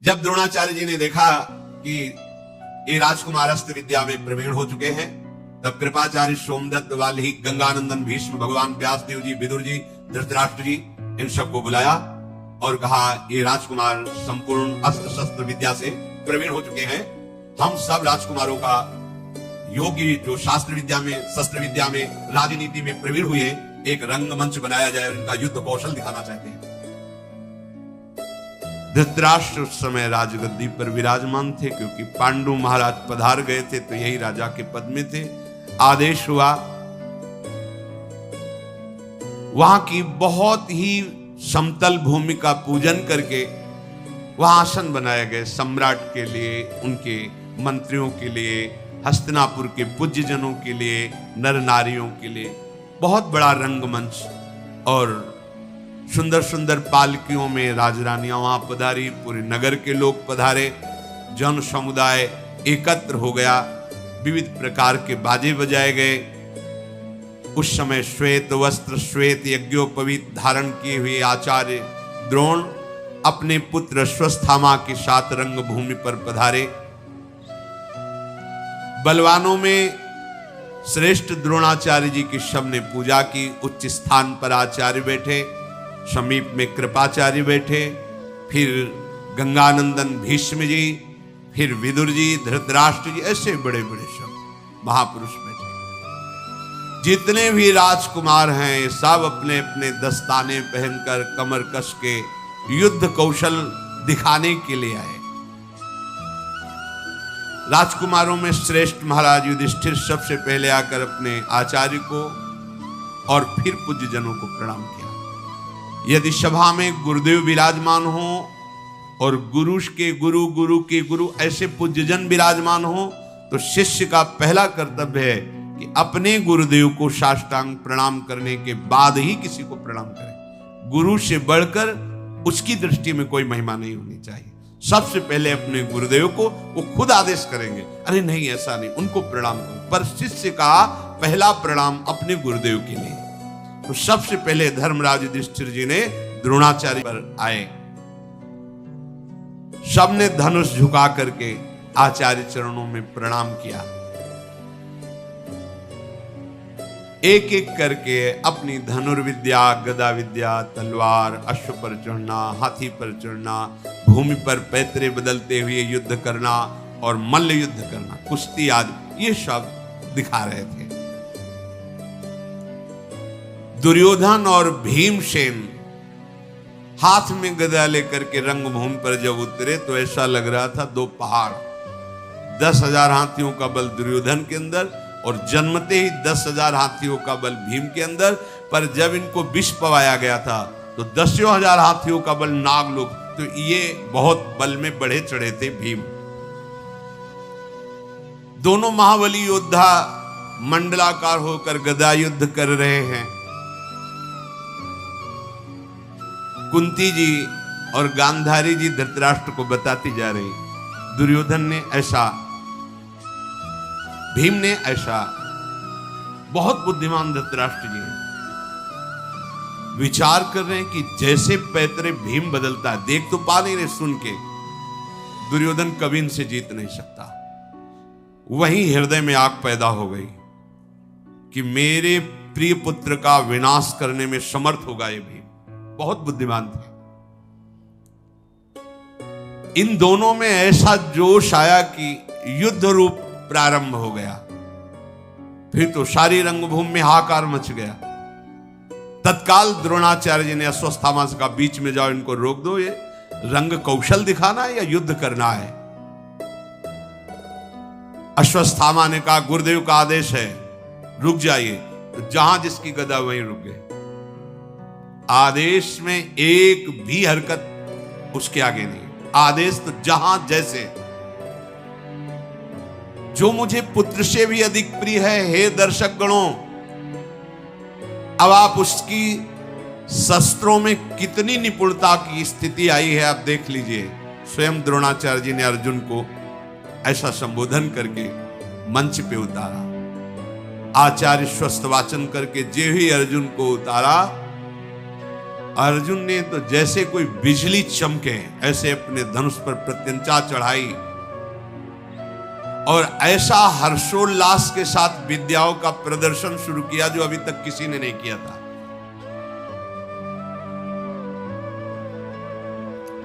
जब द्रोणाचार्य जी ने देखा कि ये राजकुमार अस्त्र विद्या में प्रवीण हो चुके हैं, तब कृपाचार्य, सोमदत्त, वाल्मीकि, गंगानंदन, भीष्म, भगवान व्यासदेव जी, विदुर जी, धृतराष्ट्र जी, इन सबको बुलाया और कहा ये राजकुमार संपूर्ण अस्त्र शस्त्र विद्या से प्रवीण हो चुके हैं। हम सब राजकुमारों का योग्य जो शास्त्र विद्या में, शस्त्र विद्या में, राजनीति में प्रवीण हुए एक रंगमंच बनाया जाए और इनका युद्ध कौशल दिखाना चाहते हैं। धृतराष्ट्र उस समय राजगद्दी पर विराजमान थे, क्योंकि पांडु महाराज पधार गए थे तो यही राजा के पद में थे। आदेश हुआ, वहां की बहुत ही समतल भूमि का पूजन करके वहां आसन बनाए गए सम्राट के लिए, उनके मंत्रियों के लिए, हस्तिनापुर के पूज्य जनों के लिए, नर नारियों के लिए बहुत बड़ा रंगमंच, और सुंदर सुंदर पालकियों में राजरानियां वहां पधारी, पूरे नगर के लोग पधारे, जन समुदाय एकत्र हो गया, विविध प्रकार के बाजे बजाए गए। उस समय श्वेत वस्त्र, श्वेत यज्ञोपवीत धारण किए हुए आचार्य द्रोण अपने पुत्र अश्वत्थामा के साथ रंगभूमि पर पधारे। बलवानों में श्रेष्ठ द्रोणाचार्य जी की सबने पूजा की। उच्च स्थान पर आचार्य बैठे, समीप में कृपाचार्य बैठे, फिर गंगानंदन भीष्म जी, फिर विदुर जी, धृतराष्ट्र जी, ऐसे बड़े बड़े सब महापुरुष बैठे। जितने भी राजकुमार हैं सब अपने अपने दस्ताने पहनकर कमर कस के युद्ध कौशल दिखाने के लिए आए। राजकुमारों में श्रेष्ठ महाराज युधिष्ठिर सबसे पहले आकर अपने आचार्य को और फिर पूज्य जनों को प्रणाम किया। यदि सभा में गुरुदेव विराजमान हो और गुरु के गुरु, गुरु के गुरु ऐसे पूज्य जन विराजमान हो, तो शिष्य का पहला कर्तव्य है कि अपने गुरुदेव को साष्टांग प्रणाम करने के बाद ही किसी को प्रणाम करें। गुरु से बढ़कर उसकी दृष्टि में कोई महिमा नहीं होनी चाहिए। सबसे पहले अपने गुरुदेव को वो खुद आदेश करेंगे, अरे नहीं ऐसा नहीं, उनको प्रणाम करो, पर शिष्य का पहला प्रणाम अपने गुरुदेव के लिए। तो सबसे पहले धर्मराज युधिष्ठिर जी ने द्रोणाचार्य पर आए, सबने धनुष झुका करके आचार्य चरणों में प्रणाम किया। एक एक करके अपनी धनुर्विद्या, गदा विद्या, तलवार, अश्व पर चढ़ना, हाथी पर चढ़ना, भूमि पर पैतरे बदलते हुए युद्ध करना और मल्ल युद्ध करना, कुश्ती आदि, ये सब दिखा रहे थे। दुर्योधन और भीमसेन हाथ में गदा लेकर के रंगभूमि पर जब उतरे तो ऐसा लग रहा था दो पहाड़। 10,000 हाथियों का बल दुर्योधन के अंदर और जन्मते ही 10,000 हाथियों का बल भीम के अंदर। पर जब इनको विष पवाया गया था तो 10,000 हाथियों का बल नागलोक, तो ये बहुत बल में बढ़े चढ़े थे भीम। दोनों महाबली योद्धा मंडलाकार होकर गदा युद्ध कर रहे हैं। कुंती जी और गांधारी जी धृतराष्ट्र को बताती जा रही, दुर्योधन ने ऐसा, भीम ने ऐसा। बहुत बुद्धिमान धृतराष्ट्र जी हैं, विचार कर रहे हैं कि जैसे पैतरे भीम बदलता है, देख तो पा नहीं रहे, सुन के दुर्योधन कभी इनसे जीत नहीं सकता। वहीं हृदय में आग पैदा हो गई कि मेरे प्रिय पुत्र का विनाश करने में समर्थ होगा ये भीम। बहुत बुद्धिमान थे। इन दोनों में ऐसा जोश आया कि युद्ध रूप प्रारंभ हो गया। फिर तो सारी रंगभूमि में हाहाकार मच गया। तत्काल द्रोणाचार्य जी ने अश्वत्थामा से कहा, बीच में जाओ, इनको रोक दो, ये रंग कौशल दिखाना है या युद्ध करना है। अश्वत्थामा ने कहा, गुरुदेव का आदेश है, रुक जाइए। तो जहां जिसकी गदा वहीं रुक गए। आदेश में एक भी हरकत उसके आगे नहीं। आदेश तो जहां जैसे। जो मुझे पुत्र से भी अधिक प्रिय है, हे दर्शक गणों, अब आप उसकी शस्त्रों में कितनी निपुणता की स्थिति आई है आप देख लीजिए। स्वयं द्रोणाचार्य जी ने अर्जुन को ऐसा संबोधन करके मंच पे उतारा। आचार्य स्वस्थ वाचन करके जे ही अर्जुन को उतारा, अर्जुन ने तो जैसे कोई बिजली चमके ऐसे अपने धनुष पर प्रत्यंचा चढ़ाई और ऐसा हर्षोल्लास के साथ विद्याओं का प्रदर्शन शुरू किया जो अभी तक किसी ने नहीं किया था।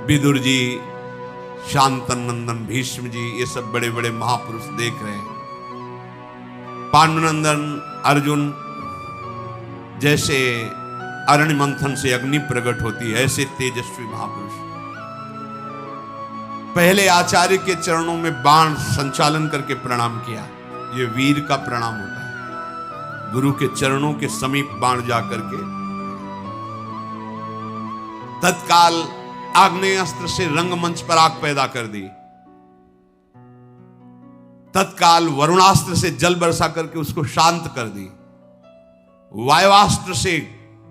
विदुर जी, शांतनंदन, भीष्म जी, ये सब बड़े बड़े महापुरुष देख रहे हैं। पांडुनंदन अर्जुन जैसे अरण्य मंथन से अग्नि प्रकट होती है ऐसे तेजस्वी महापुरुष पहले आचार्य के चरणों में बाण संचालन करके प्रणाम किया। ये वीर का प्रणाम होता है, गुरु के चरणों के समीप बाण जाकर के तत्काल आग्नेय अस्त्र से रंगमंच पर आग पैदा कर दी। तत्काल वरुणास्त्र से जल बरसा करके उसको शांत कर दी। वायुवास्त्र से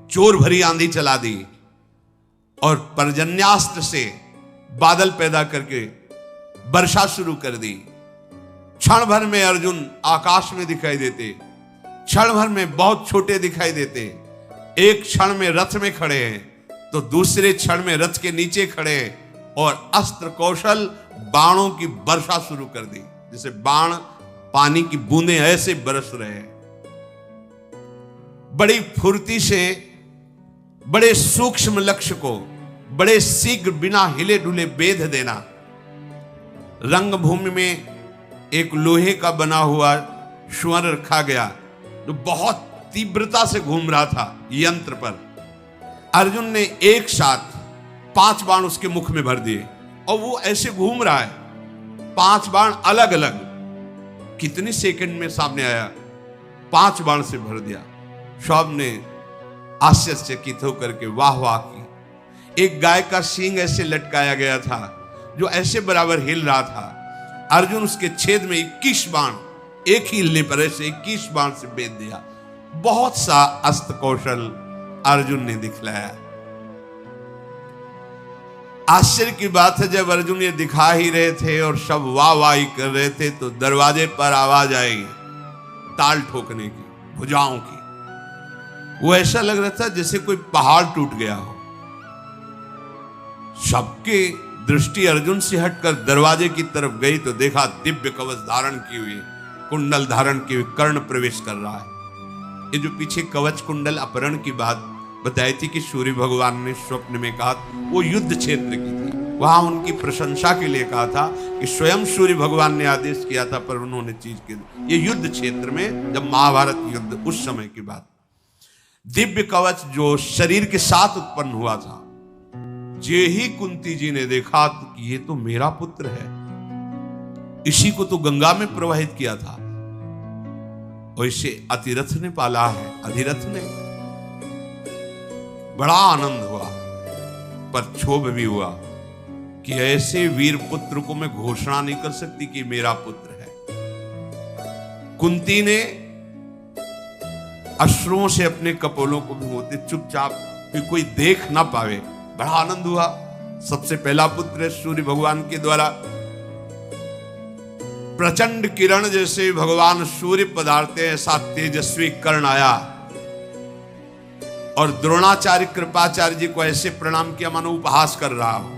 चोर भरी आंधी चला दी और पर्जन्यास्त्र से बादल पैदा करके वर्षा शुरू कर दी। क्षण भर में अर्जुन आकाश में दिखाई देते, क्षण भर में बहुत छोटे दिखाई देते। एक क्षण में रथ में खड़े हैं तो दूसरे क्षण में रथ के नीचे खड़े हैं और अस्त्र कौशल बाणों की वर्षा शुरू कर दी। जैसे बाण पानी की बूंदें ऐसे बरस रहे हैं। बड़ी फुर्ती से बड़े सूक्ष्म लक्ष्य को बड़े शीघ्र बिना हिले डुले बेध देना। रंगभूमि में एक लोहे का बना हुआ स्वर्ण रखा गया जो बहुत तीव्रता से घूम रहा था यंत्र पर। अर्जुन ने एक साथ 5 बाण उसके मुख में भर दिए और वो ऐसे घूम रहा है। 5 बाण अलग अलग कितनी सेकंड में सामने आया, 5 बाण से भर दिया। सब ने आश्चर्यचकित होकर के वाह वाह की। एक गाय का सींग ऐसे लटकाया गया था जो ऐसे बराबर हिल रहा था। अर्जुन उसके छेद में 21 बाण एक ही हिलने पर ऐसे 21 बाण से बेध दिया। बहुत सा अस्त्र कौशल अर्जुन ने दिखलाया। आश्चर्य की बात है, जब अर्जुन ये दिखा ही रहे थे और सब वाह वाही कर रहे थे तो दरवाजे पर आवाज आई ताल ठोकने की, भुजाओं की। वो ऐसा लग रहा था जैसे कोई पहाड़ टूट गया हो। सबके दृष्टि अर्जुन से हटकर दरवाजे की तरफ गई तो देखा दिव्य कवच धारण की हुई, कुंडल धारण की हुई कर्ण प्रवेश कर रहा है। ये जो पीछे कवच कुंडल अपहरण की बात बताई थी कि सूर्य भगवान ने स्वप्न में कहा, वो युद्ध क्षेत्र की थी। वहां उनकी प्रशंसा के लिए कहा था कि स्वयं सूर्य भगवान ने आदेश किया था, पर उन्होंने चीज की। ये युद्ध क्षेत्र में जब महाभारत युद्ध उस समय की बात, दिव्य कवच जो शरीर के साथ उत्पन्न हुआ था, जे ही कुंती जी ने देखा कि ये तो मेरा पुत्र है, इसी को तो गंगा में प्रवाहित किया था और इसे अतिरथ ने पाला है, अधिरथ ने। बड़ा आनंद हुआ पर क्षोभ भी हुआ कि ऐसे वीर पुत्र को मैं घोषणा नहीं कर सकती कि मेरा पुत्र है। कुंती ने अश्रुओं से अपने कपोलों को भिगोते चुपचाप कि कोई देख ना पावे। बड़ा आनंद हुआ। सबसे पहला पुत्र है सूर्य भगवान के द्वारा। प्रचंड किरण जैसे भगवान सूर्य पधारते ऐसा तेजस्वी कर्ण आया और द्रोणाचार्य कृपाचार्य जी को ऐसे प्रणाम किया मानो उपहास कर रहा हो।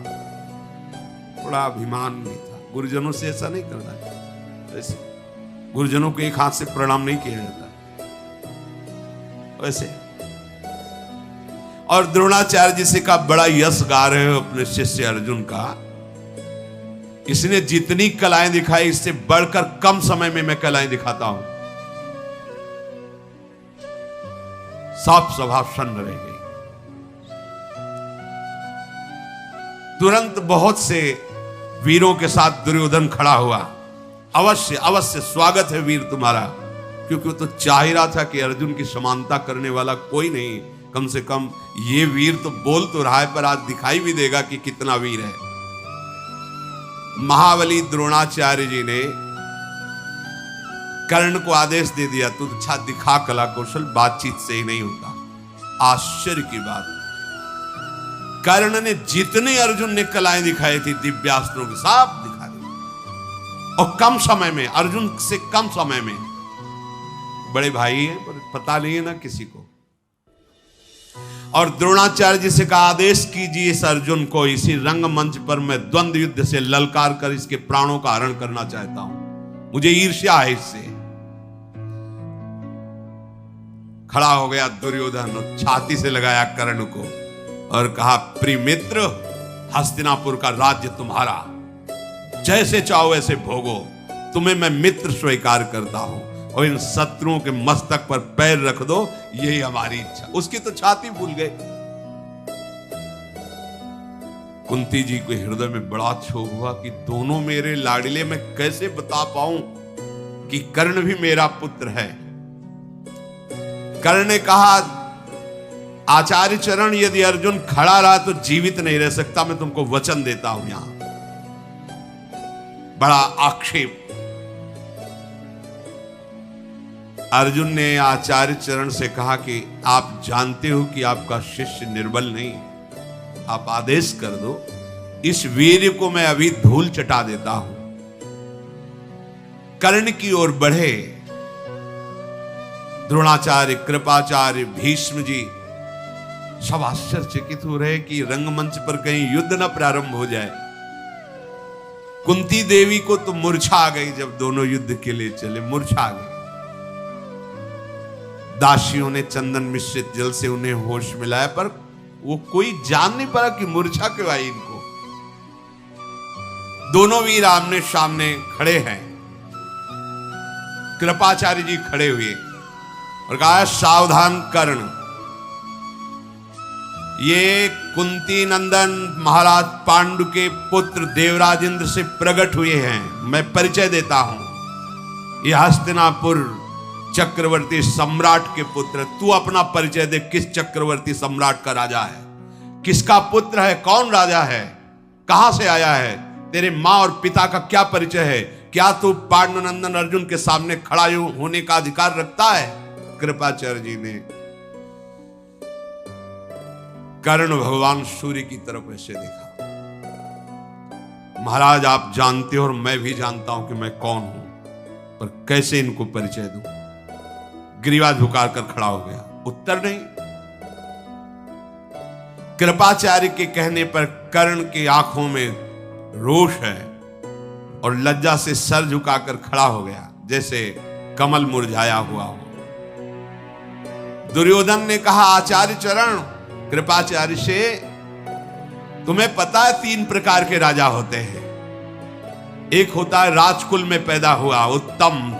बड़ा अभिमान भी था। गुरुजनों से ऐसा नहीं करना है। वैसे गुरुजनों को एक हाथ से प्रणाम नहीं किया जाता वैसे। और द्रोणाचार्य जी से कहा, बड़ा यश गा रहे हो अपने शिष्य अर्जुन का, इसने जितनी कलाएं दिखाई इससे बढ़कर कम समय में मैं कलाएं दिखाता हूं। सब सभा सन्न रह गई। तुरंत बहुत से वीरों के साथ दुर्योधन खड़ा हुआ। अवश्य अवश्य स्वागत है वीर तुम्हारा, क्योंकि वो तो चाह ही रहा था कि अर्जुन की समानता करने वाला कोई नहीं, कम से कम ये वीर तो बोल तो रहा है पर आज दिखाई भी देगा कि कितना वीर है। महाबली द्रोणाचार्य जी ने कर्ण को आदेश दे दिया, तू अच्छा दिखा कला कौशल, बातचीत से ही नहीं होता। आश्चर्य की बात, कर्ण ने जितने अर्जुन ने कलाएं दिखाई थी दिव्यास्त्रों के सब दिखा दी और कम समय में, अर्जुन से कम समय में। बड़े भाई हैं पर पता नहीं है ना किसी को। और द्रोणाचार्य जी से कहा, आदेश कीजिए इस अर्जुन को, इसी रंगमंच पर मैं द्वंद्व युद्ध से ललकार कर इसके प्राणों का हरण करना चाहता हूं, मुझे ईर्ष्या है इससे। खड़ा हो गया दुर्योधन, छाती से लगाया कर्ण को और कहा, प्रिय मित्र, हस्तिनापुर का राज्य तुम्हारा, जैसे चाहो वैसे भोगो, तुम्हें मैं मित्र स्वीकार करता हूं और इन शत्रुओं के मस्तक पर पैर रख दो, यही हमारी इच्छा। उसकी तो छाती फूल गई। कुंती जी के हृदय में बड़ा क्षोभ हुआ कि दोनों मेरे लाडले, मैं कैसे बता पाऊं कि कर्ण भी मेरा पुत्र है। कर्ण ने कहा, आचार्य चरण, यदि अर्जुन खड़ा रहा तो जीवित नहीं रह सकता, मैं तुमको वचन देता हूं। यहां बड़ा आक्षेप। अर्जुन ने आचार्य चरण से कहा कि आप जानते हो कि आपका शिष्य निर्बल नहीं, आप आदेश कर दो, इस वीर को मैं अभी धूल चटा देता हूं। कर्ण की ओर बढ़े द्रोणाचार्य, कृपाचार्य, भीष्म जी सब आश्चर्यचकित हो रहे कि रंगमंच पर कहीं युद्ध न प्रारंभ हो जाए। कुंती देवी को तो मूर्छा आ गई जब दोनों युद्ध के लिए चले, मूर्छा आ गई। दासियों ने चंदन मिश्रित जल से उन्हें होश मिलाया, पर वो कोई जान नहीं पाया कि मूर्छा क्यों आई इनको। दोनों वीर आमने सामने खड़े हैं। कृपाचार्य जी खड़े हुए और कहा, सावधान कर्ण, ये कुंती नंदन महाराज पांडु के पुत्र देवराज इंद्र से प्रकट हुए हैं। मैं परिचय देता हूं, ये हस्तिनापुर चक्रवर्ती सम्राट के पुत्र। तू अपना परिचय दे, किस चक्रवर्ती सम्राट का राजा है, किसका पुत्र है, कौन राजा है, कहां से आया है, तेरे मां और पिता का क्या परिचय है, क्या तू पांडुनंदन अर्जुन के सामने खड़ा होने का अधिकार रखता है। कृपाचार्य जी ने कर्ण भगवान सूर्य की तरफ ऐसे देखा, महाराज आप जानते हो और मैं भी जानता हूं कि मैं कौन हूं, पर कैसे इनको परिचय दूं। ग्रीवा झुकाकर खड़ा हो गया, उत्तर नहीं। कृपाचार्य के कहने पर कर्ण की आंखों में रोष है और लज्जा से सर झुकाकर खड़ा हो गया, जैसे कमल मुरझाया हुआ हो। दुर्योधन ने कहा, आचार्य चरण, कृपाचार्य से, तुम्हें पता है 3 प्रकार के राजा होते हैं। एक होता है राजकुल में पैदा हुआ उत्तम,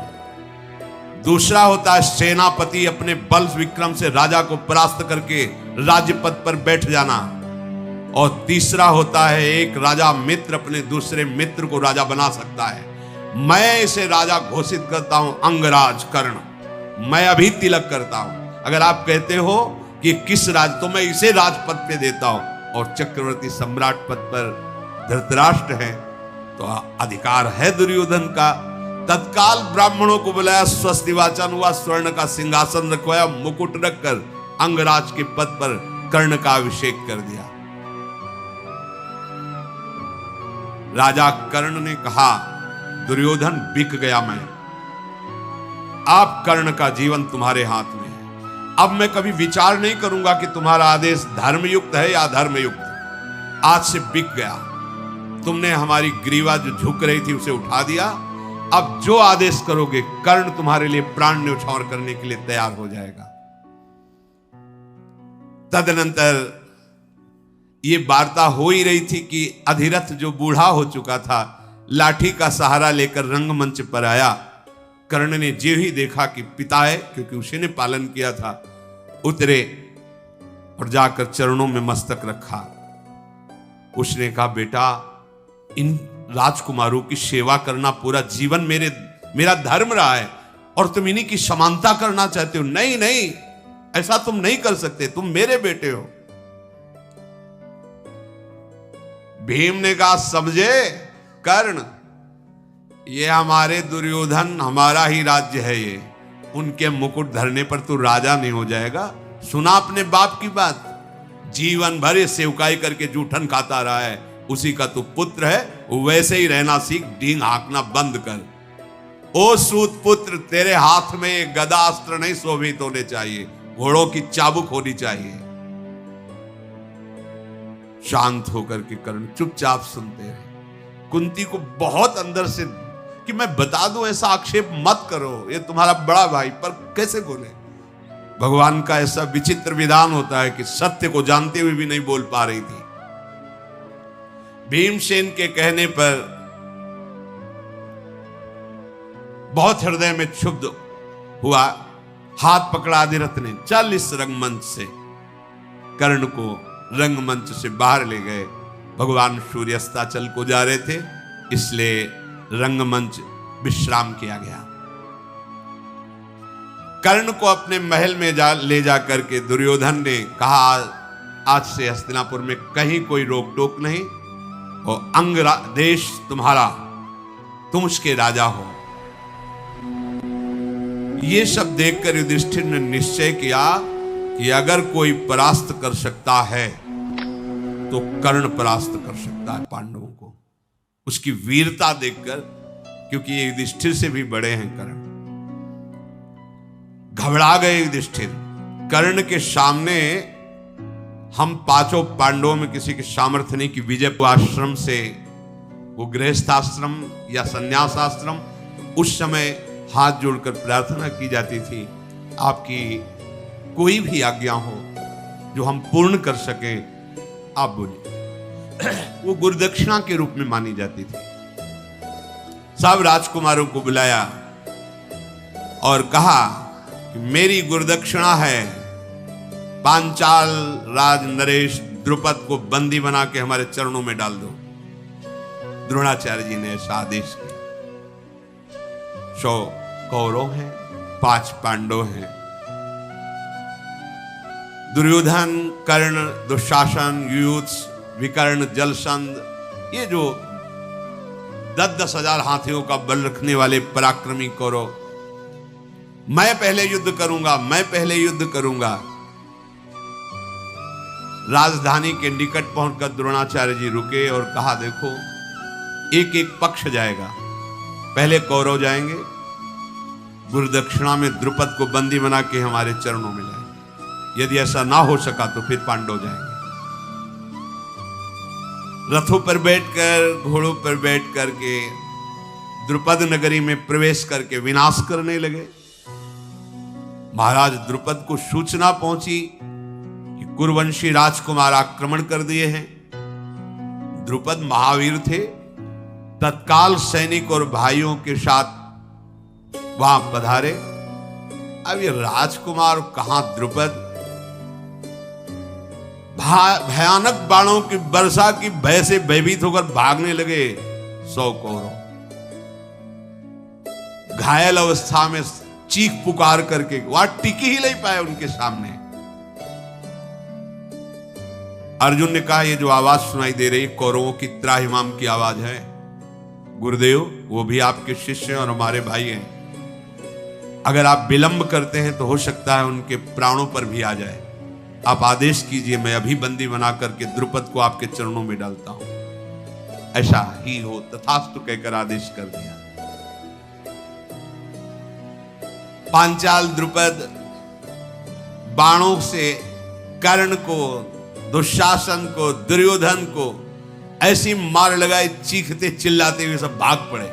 दूसरा होता है सेनापति, अपने बल विक्रम से राजा को परास्त करके राज्य पद पर बैठ जाना, और तीसरा होता है एक राजा मित्र अपने दूसरे मित्र को राजा बना सकता है। मैं इसे राजा घोषित करता हूं, अंगराज कर्ण। मैं अभी तिलक करता हूं। अगर आप कहते हो कि किस राज, तो मैं इसे राजपद पे देता हूं, और चक्रवर्ती सम्राट पद पर धृतराष्ट्र है, तो अधिकार है दुर्योधन का। तत्काल ब्राह्मणों को बुलाया, स्वस्ति वाचन हुआ, स्वर्ण का सिंहासन रखवाया, मुकुट रखकर अंगराज के पद पर कर्ण का अभिषेक कर दिया। राजा कर्ण ने कहा, दुर्योधन बिक गया मैं, आप कर्ण का जीवन तुम्हारे हाथ में है। अब मैं कभी विचार नहीं करूंगा कि तुम्हारा आदेश धर्मयुक्त है या अधर्मयुक्त। आज से बिक गया। तुमने हमारी ग्रीवा जो झुक रही थी उसे उठा दिया। अब जो आदेश करोगे, कर्ण तुम्हारे लिए प्राण न्यौछावर करने के लिए तैयार हो जाएगा। तदनंतर ये वार्ता हो ही रही थी कि अधिरथ जो बूढ़ा हो चुका था, लाठी का सहारा लेकर रंगमंच पर आया। कर्ण ने जो ही देखा कि पिता है, क्योंकि उसी ने पालन किया था, उतरे और जाकर चरणों में मस्तक रखा। उसने कहा, बेटा, इन राजकुमारों की सेवा करना पूरा जीवन मेरा धर्म रहा है, और तुम इन्हीं की समानता करना चाहते हो। नहीं नहीं, ऐसा तुम नहीं कर सकते, तुम मेरे बेटे हो। भीम ने कहा, समझे कर्ण, ये हमारे दुर्योधन, हमारा ही राज्य है ये, उनके मुकुट धरने पर तू राजा नहीं हो जाएगा। सुना अपने बाप की बात, जीवन भर सेवकाई करके जूठन खाता रहा है, उसी का तू पुत्र है, वैसे ही रहना सीख, डींग हाँकना बंद कर। ओ सूत पुत्र, तेरे हाथ में गदा अस्त्र नहीं शोभित होने चाहिए, घोड़ों की चाबुक होनी चाहिए। शांत होकर के कर्ण चुपचाप सुनते रहे। कुंती को बहुत अंदर से कि मैं बता दूं, ऐसा आक्षेप मत करो, ये तुम्हारा बड़ा भाई, पर कैसे बोले। भगवान का ऐसा विचित्र विधान होता है कि सत्य को जानते हुए भी नहीं बोल पा रही थी। भीमसेन के कहने पर बहुत हृदय में क्षुब्ध हुआ, हाथ पकड़ा अधिरथ ने, चल इस रंगमंच से। कर्ण को रंगमंच से बाहर ले गए। भगवान सूर्यास्ताचल को जा रहे थे, इसलिए रंगमंच विश्राम किया गया। कर्ण को अपने महल में ले जा करके दुर्योधन ने कहा, आज से हस्तिनापुर में कहीं कोई रोक टोक नहीं, और अंग देश तुम्हारा, तुम उसके राजा हो। ये सब देखकर युधिष्ठिर ने निश्चय किया कि अगर कोई परास्त कर सकता है तो कर्ण परास्त कर सकता है पांडवों को। उसकी वीरता देखकर, क्योंकि ये युधिष्ठिर से भी बड़े हैं कर्ण। घबरा गए युधिष्ठिर। कर्ण के सामने हम पांचों पांडवों में किसी के सामर्थ्य नहीं कि विजय आश्रम से, वो गृहस्थाश्रम या संन्यासाश्रम, उस समय हाथ जोड़कर प्रार्थना की जाती थी, आपकी कोई भी आज्ञा हो जो हम पूर्ण कर सके, आप बोलिए। वो गुरुदक्षिणा के रूप में मानी जाती थी। सब राजकुमारों को बुलाया और कहा कि मेरी गुरुदक्षिणा है, पांचाल राज नरेश द्रुपद को बंदी बना के हमारे चरणों में डाल दो। द्रोणाचार्य जी ने ऐसा आदेश किया। 100 कौरव हैं, 5 पांडव हैं। दुर्योधन, कर्ण, दुशासन, युयुत्स, विकर्ण, जलसंध, ये जो 10-10 हजार हाथियों का बल रखने वाले पराक्रमी कौरव, मैं पहले युद्ध करूंगा, मैं पहले युद्ध करूंगा। राजधानी के निकट पहुंचकर द्रोणाचार्य जी रुके और कहा, देखो एक एक पक्ष जाएगा, पहले कौरव जाएंगे, गुरुदक्षिणा में द्रुपद को बंदी बना के हमारे चरणों में लाएंगे। यदि ऐसा ना हो सका तो फिर पांडव जाएंगे। रथों पर बैठकर, घोड़ों पर बैठ करके द्रुपद नगरी में प्रवेश करके विनाश करने लगे। महाराज द्रुपद को सूचना पहुंची कि कुरुवंशी राजकुमार आक्रमण कर दिए हैं। द्रुपद महावीर थे, तत्काल सैनिक और भाइयों के साथ वहां पधारे। अब ये राजकुमार कहां द्रुपद, भयानक बाणों की वर्षा की भय से भयभीत होकर भागने लगे 100 कौरव। घायल अवस्था में चीख पुकार करके वहां टिकी ही नहीं पाए उनके सामने। अर्जुन ने कहा, ये जो आवाज सुनाई दे रही कौरवों की त्राहिमाम की आवाज है। गुरुदेव, वो भी आपके शिष्य हैं और हमारे भाई हैं। अगर आप विलंब करते हैं तो हो सकता है उनके प्राणों पर भी आ जाए। आप आदेश कीजिए, मैं अभी बंदी बना करके द्रुपद को आपके चरणों में डालता हूं। ऐसा ही हो, तथास्तु कहकर आदेश कर दिया। पांचाल द्रुपद बाणों से कर्ण को, दुशासन को, दुर्योधन को ऐसी मार लगाए, चीखते चिल्लाते हुए सब भाग पड़े,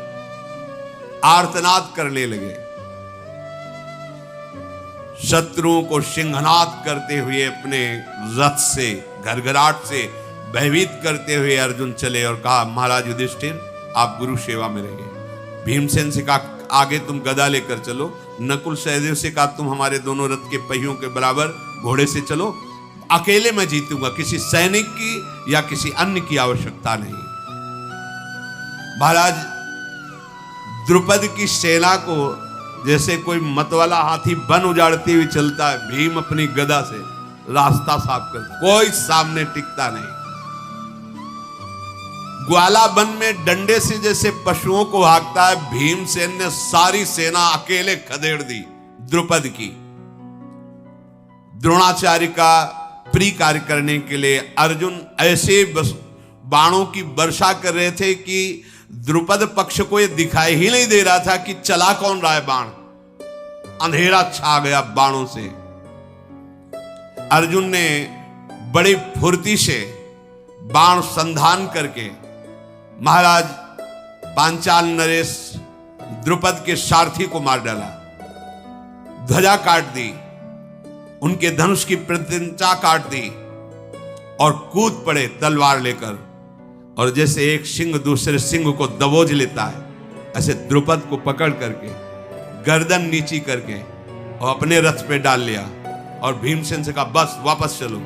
आर्तनाद करने लगे। शत्रुओं को सिंहनाद करते हुए अपने रथ से, घरघराट से भयभीत करते हुए अर्जुन चले और कहा, महाराज युधिष्ठिर, आप गुरु सेवा में रहिए। भीमसेन से कहा, आगे तुम गदा लेकर चलो। नकुल सहदेव से कहा, तुम हमारे दोनों रथ के पहियों के बराबर घोड़े से चलो। अकेले मैं जीतूंगा, किसी सैनिक की या किसी अन्य की आवश्यकता नहीं। महाराज द्रुपद की सेना को जैसे कोई मतवाला हाथी वन उजाड़ते हुए चलता है, भीम अपनी गदा से रास्ता साफ कर, कोई सामने टिकता नहीं। ग्वाला वन में डंडे से जैसे पशुओं को हाँकता है, भीमसेन ने सारी सेना अकेले खदेड़ दी द्रुपद की। द्रोणाचार्य का प्री कार्य करने के लिए अर्जुन ऐसे बाणों की वर्षा कर रहे थे कि द्रुपद पक्ष को यह दिखाई ही नहीं दे रहा था कि चला कौन रहा है बाण। अंधेरा छा गया बाणों से। अर्जुन ने बड़ी फुर्ती से बाण संधान करके महाराज पांचाल नरेश द्रुपद के सारथी को मार डाला, ध्वजा काट दी, उनके धनुष की प्रतिंचा काट दी और कूद पड़े तलवार लेकर। और जैसे एक सिंह दूसरे सिंह को दबोच लेता है, ऐसे द्रुपद को पकड़ करके गर्दन नीची करके और अपने रथ पे डाल लिया और भीमसेन से कहा बस वापस चलो।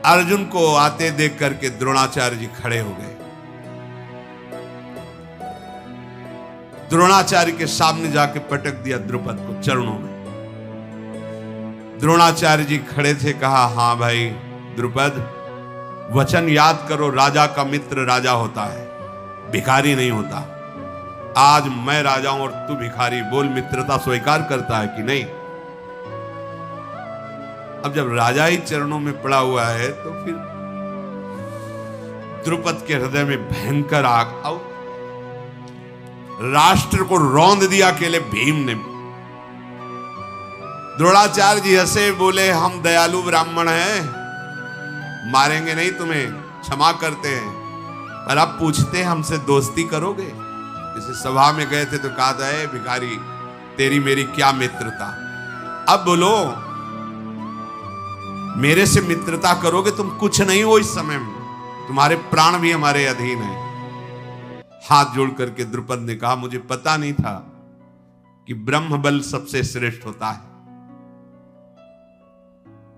अर्जुन को आते देख करके द्रोणाचार्य जी खड़े हो गए। द्रोणाचार्य के सामने जाके पटक दिया द्रुपद को चरणों में। द्रोणाचार्य जी खड़े थे, कहा हां भाई द्रुपद, वचन याद करो, राजा का मित्र राजा होता है, भिखारी नहीं होता। आज मैं राजा हूं और तू भिखारी, बोल मित्रता स्वीकार करता है कि नहीं? अब जब राजा ही चरणों में पड़ा हुआ है तो फिर द्रुपद के हृदय में भयंकर आग, राष्ट्र को रौंद दिया अकेले भीम ने। द्रोणाचार्य जी हंसे, बोले हम दयालु ब्राह्मण हैं, मारेंगे नहीं तुम्हें, क्षमा करते हैं, पर अब पूछते हैं हमसे दोस्ती करोगे? जैसे सभा में गए थे तो कहा था भिखारी तेरी मेरी क्या मित्रता, अब बोलो मेरे से मित्रता करोगे? तुम कुछ नहीं हो इस समय में, तुम्हारे प्राण भी हमारे अधीन है। हाथ जोड़ करके द्रुपद ने कहा मुझे पता नहीं था कि ब्रह्म बल सबसे श्रेष्ठ होता है।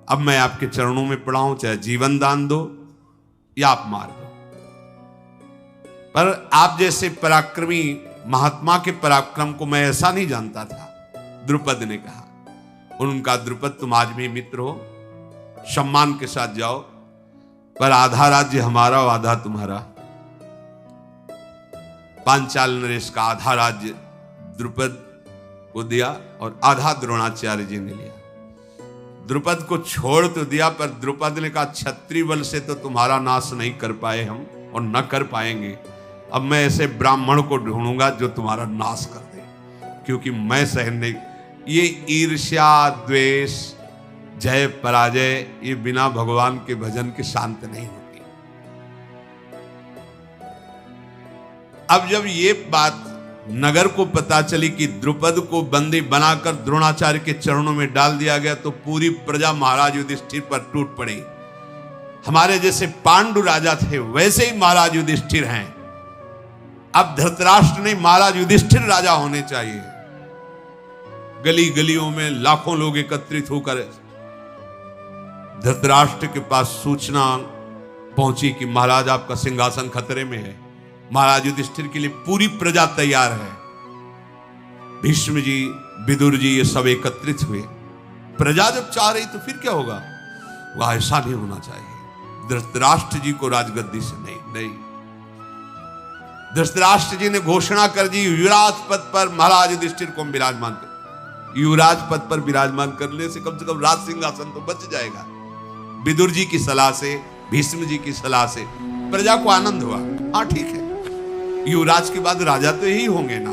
अब मैं आपके चरणों में पड़ा हूं, चाहे जीवन दान दो या आप मार दो, पर आप जैसे पराक्रमी महात्मा के पराक्रम को मैं ऐसा नहीं जानता था। द्रुपद ने कहा। उनका द्रुपद तुम आज भी मित्र हो, सम्मान के साथ जाओ, पर आधा राज्य हमारा और आधा तुम्हारा। पांचाल नरेश का आधा राज्य द्रुपद को दिया और आधा द्रोणाचार्य जी ने लिया। द्रुपद को छोड़ तो दिया, पर द्रुपद ने कहा क्षत्रिय बल से तो तुम्हारा नाश नहीं कर पाए हम और न कर पाएंगे, अब मैं ऐसे ब्राह्मण को ढूंढूंगा जो तुम्हारा नाश कर दे, क्योंकि मैं सहन नहीं। ये ईर्ष्या द्वेष जय पराजय ये बिना भगवान के भजन के शांत नहीं होती। अब जब ये बात नगर को पता चली कि द्रुपद को बंदी बनाकर द्रोणाचार्य के चरणों में डाल दिया गया, तो पूरी प्रजा महाराज युधिष्ठिर पर टूट पड़ी। हमारे जैसे पांडु राजा थे वैसे ही महाराज युधिष्ठिर हैं। अब धृतराष्ट्र नहीं, महाराज युधिष्ठिर राजा होने चाहिए। गली गलियों में लाखों लोग एकत्रित होकर धृतराष्ट्र के पास सूचना पहुंची कि महाराज आपका सिंहासन खतरे में है। महाराज युधिष्ठिर के लिए पूरी प्रजा तैयार है। भीष्म जी, विदुर जी, ये सब एकत्रित हुए। प्रजा जब चाह रही तो फिर क्या होगा? वह ऐसा नहीं होना चाहिए। धृतराष्ट्र जी को राजगद्दी से नहीं। धृतराष्ट्र जी ने घोषणा कर दी युवराज पद पर महाराज युधिष्ठिर को विराजमान कर। युवराज पद पर विराजमान करने से कम राज सिंहासन तो बच जाएगा। विदुर जी की सलाह से, भीष्म जी की सलाह से प्रजा को आनंद हुआ। हाँ ठीक है, युवराज के बाद राजा तो यही होंगे ना।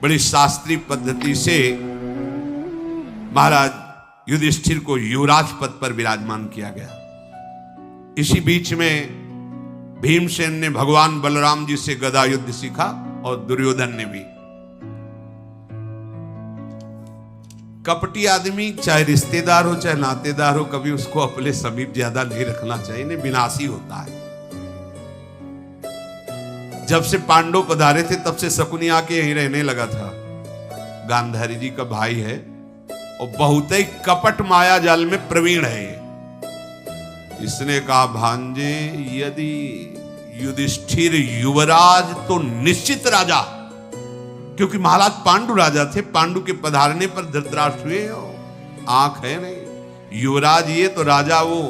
बड़ी शास्त्रीय पद्धति से महाराज युधिष्ठिर को युवराज पद पर विराजमान किया गया। इसी बीच में भीमसेन ने भगवान बलराम जी से गदा युद्ध सीखा और दुर्योधन ने भी। कपटी आदमी चाहे रिश्तेदार हो चाहे नातेदार हो, कभी उसको अपने समीप ज्यादा नहीं रखना चाहिए, नहीं विनाशी होता है। जब से पांडव पधारे थे तब से शकुनी आके यहीं रहने लगा था। गांधारी जी का भाई है और बहुत ही कपट माया जाल में प्रवीण है ये। इसने कहा भांजे यदि युधिष्ठिर युवराज तो निश्चित राजा, क्योंकि महाराज पांडु राजा थे। पांडु के पधारने पर धृतराष्ट्र हुए, आंख है नहीं। युवराज ये तो राजा वो,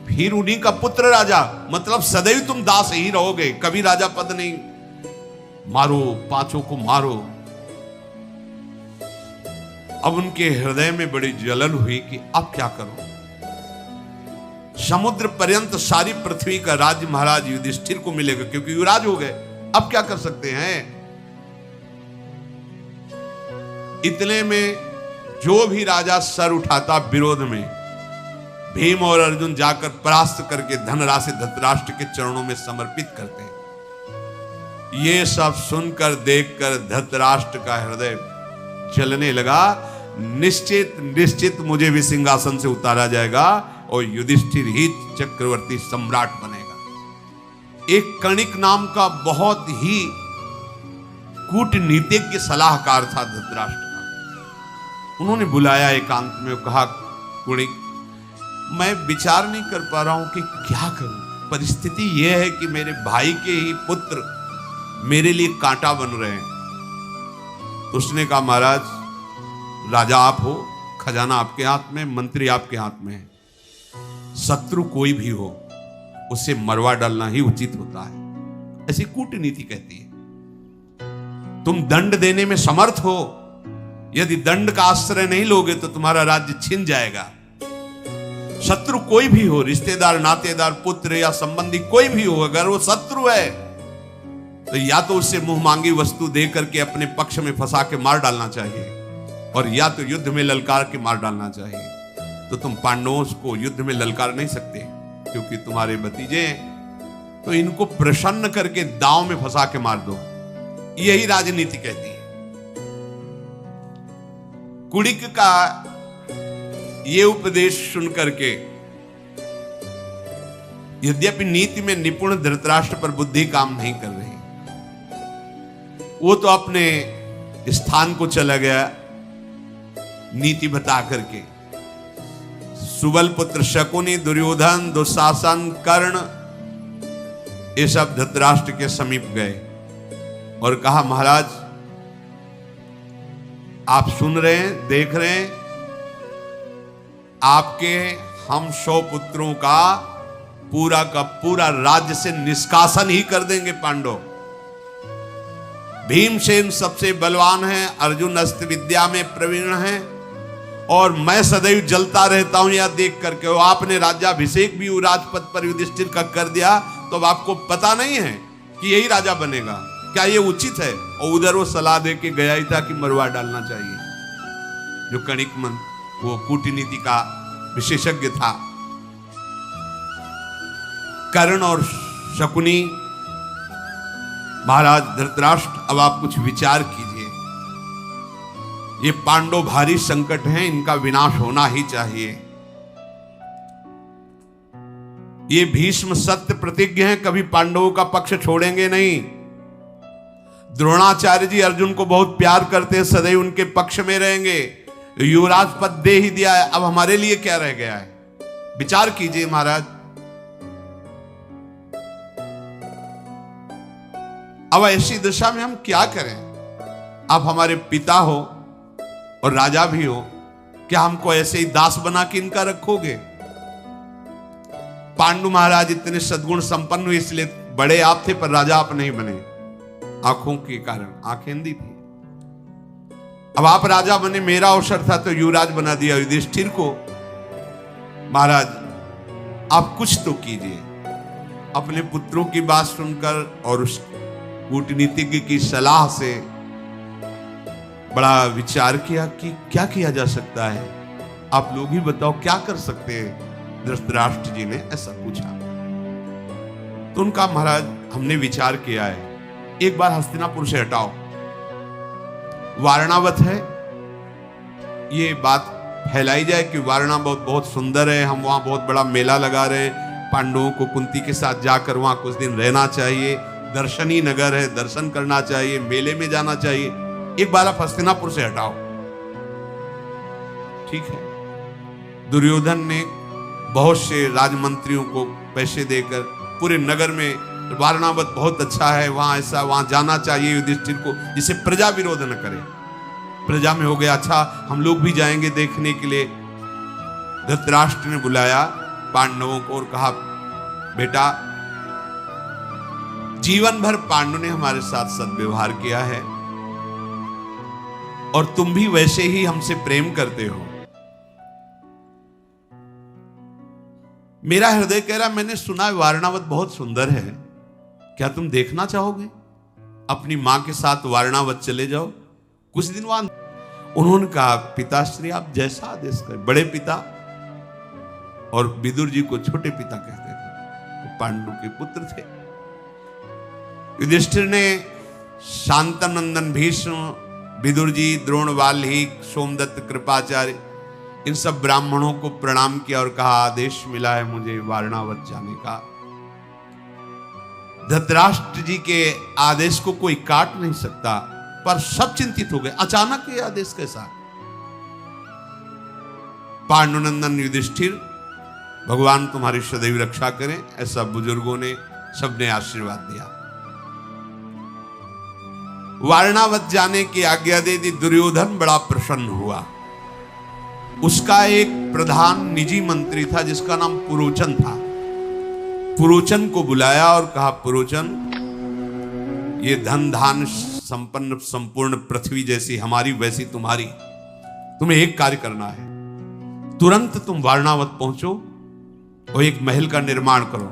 फिर उन्हीं का पुत्र राजा, मतलब सदैव तुम दास ही रहोगे, कभी राजा पद नहीं। मारो, पांचों को मारो। अब उनके हृदय में बड़ी जलन हुई कि अब क्या करूं। समुद्र पर्यंत सारी पृथ्वी का राज्य महाराज युधिष्ठिर को मिलेगा, क्योंकि युवराज हो गए। अब क्या कर सकते हैं। इतने में जो भी राजा सर उठाता विरोध में, भीम और अर्जुन जाकर परास्त करके धनराशि धृतराष्ट्र के चरणों में समर्पित करते हैं। ये सब सुनकर देखकर धृतराष्ट्र का हृदय चलने लगा। निश्चित निश्चित मुझे भी सिंहासन से उतारा जाएगा और युधिष्ठिर ही चक्रवर्ती सम्राट बनेगा। एक कणिक नाम का बहुत ही कूटनीतिज्ञ सलाहकार था धृतराष्ट्र का। उन्होंने बुलाया एकांत में, कहा कुणिक, मैं विचार नहीं कर पा रहा हूं कि क्या करूं। परिस्थिति यह है कि मेरे भाई के ही पुत्र मेरे लिए कांटा बन रहे हैं। तो उसने कहा, महाराज, राजा आप हो, खजाना आपके हाथ में, मंत्री आपके हाथ में है। शत्रु कोई भी हो उसे मरवा डालना ही उचित होता है, ऐसी कूटनीति कहती है। तुम दंड देने में समर्थ हो, यदि दंड का आश्रय नहीं लोगे तो तुम्हारा राज्य छिन जाएगा। शत्रु कोई भी हो, रिश्तेदार, नातेदार, पुत्र या संबंधी कोई भी हो, अगर वो शत्रु है तो या तो उससे मुंह मांगी वस्तु दे करके अपने पक्ष में फंसा के मार डालना चाहिए, और या तो युद्ध में ललकार के मार डालना चाहिए। तो तुम पांडवों को युद्ध में ललकार नहीं सकते क्योंकि तुम्हारे भतीजे हैं, तो इनको प्रसन्न करके दांव में फंसा के मार दो। यही राजनीति कहती है। कुणिक का ये उपदेश सुन करके यद्यपि नीति में निपुण धृतराष्ट्र पर बुद्धि काम नहीं कर रही, वो तो अपने स्थान को चला गया नीति बता करके। सुबल पुत्र शकुनी, दुर्योधन, दुशासन, कर्ण, ये सब धृतराष्ट्र के समीप गए और कहा, महाराज, आप सुन रहे हैं, देख रहे हैं, आपके हम 100 पुत्रों का पूरा राज्य से निष्कासन ही कर देंगे पांडव। भीमसेन सबसे बलवान है, अर्जुन अस्त्र विद्या में प्रवीण है, और मैं सदैव जलता रहता हूं यह देख करके। और आपने राज्याभिषेक भी राजपद पर युधिष्ठिर का कर दिया, तो अब आपको पता नहीं है कि यही राजा बनेगा, क्या ये उचित है? और उधर वो सलाह दे के गया ही था कि मरवा डालना चाहिए। जो कणिक मन, वो कूटनीति का विशेषज्ञ था। कर्ण और शकुनी, महाराज धृतराष्ट्र, अब आप कुछ विचार कीजिए। ये पांडव भारी संकट हैं, इनका विनाश होना ही चाहिए। ये भीष्म सत्य प्रतिज्ञ हैं, कभी पांडवों का पक्ष छोड़ेंगे नहीं। द्रोणाचार्य जी अर्जुन को बहुत प्यार करते हैं, सदैव उनके पक्ष में रहेंगे। युवराज पद दे ही दिया है, अब हमारे लिए क्या रह गया है? विचार कीजिए महाराज। अब ऐसी दशा में हम क्या करें? आप हमारे पिता हो और राजा भी हो, क्या हमको ऐसे ही दास बना के इनका रखोगे? पांडु महाराज इतने सद्गुण संपन्न हुए, इसलिए बड़े आप थे पर राजा आप नहीं बने, आंखों के कारण, आंखें अंधी थी। अब आप राजा बने, मेरा अवसर था तो युवराज बना दिया युधिष्ठिर को। महाराज आप कुछ तो कीजिए। अपने पुत्रों की बात सुनकर और उस कूटनीतिज्ञ की सलाह से बड़ा विचार किया कि क्या किया जा सकता है। आप लोग ही बताओ क्या कर सकते हैं? धृतराष्ट्र जी ने ऐसा पूछा तो उनका, महाराज हमने विचार किया है, एक बार हस्तिनापुर से हटाओ, वारणावत है, ये बात फैलाई जाए कि वारणावत बहुत सुंदर है, हम वहां बहुत बड़ा मेला लगा रहे हैं, पांडवों को कुंती के साथ जाकर वहां कुछ दिन रहना चाहिए, दर्शनी नगर है, दर्शन करना चाहिए, मेले में जाना चाहिए, एक बार आप हस्तिनापुर से हटाओ। ठीक है। दुर्योधन ने बहुत से राजमंत्रियों को पैसे देकर पूरे नगर में, वारणावत बहुत अच्छा है, वहां ऐसा, वहां जाना चाहिए युधिष्ठिर को, जिसे प्रजा विरोध न करे। प्रजा में हो गया, अच्छा हम लोग भी जाएंगे देखने के लिए। धृतराष्ट्र ने बुलाया पांडवों को और कहा, बेटा जीवन भर पांडु ने हमारे साथ सद्व्यवहार किया है और तुम भी वैसे ही हमसे प्रेम करते हो। मेरा हृदय कह रहा, मैंने सुना है वारणावत बहुत सुंदर है, क्या तुम देखना चाहोगे? अपनी मां के साथ वारणावत चले जाओ, कुछ दिन वहां। उन्होंने कहा, पिताश्री आप जैसा आदेश करें। बड़े पिता और विदुर जी को छोटे पिता कहते थे, वो पांडु के पुत्र थे। युधिष्ठिर ने शांतनंदन भीष्म, विदुर जी, द्रोण, वाल्मीकि, सोमदत्त, कृपाचार्य इन सब ब्राह्मणों को प्रणाम किया और कहा आदेश मिला है मुझे वारणावत जाने का। धृतराष्ट्र जी के आदेश को कोई काट नहीं सकता, पर सब चिंतित हो गए, अचानक ये आदेश कैसा। पांडुनंदन युधिष्ठिर, भगवान तुम्हारी सदैव रक्षा करें, ऐसा बुजुर्गों ने सबने आशीर्वाद दिया। वारणावत जाने की आज्ञा दे दी। दुर्योधन बड़ा प्रसन्न हुआ। उसका एक प्रधान निजी मंत्री था जिसका नाम पुरोचन था। पुरोचन को बुलाया और कहा, पुरोचन, ये धन धान संपन्न संपूर्ण पृथ्वी जैसी हमारी वैसी तुम्हारी, तुम्हें एक कार्य करना है, तुरंत तुम वारणावत पहुंचो और एक महल का निर्माण करो।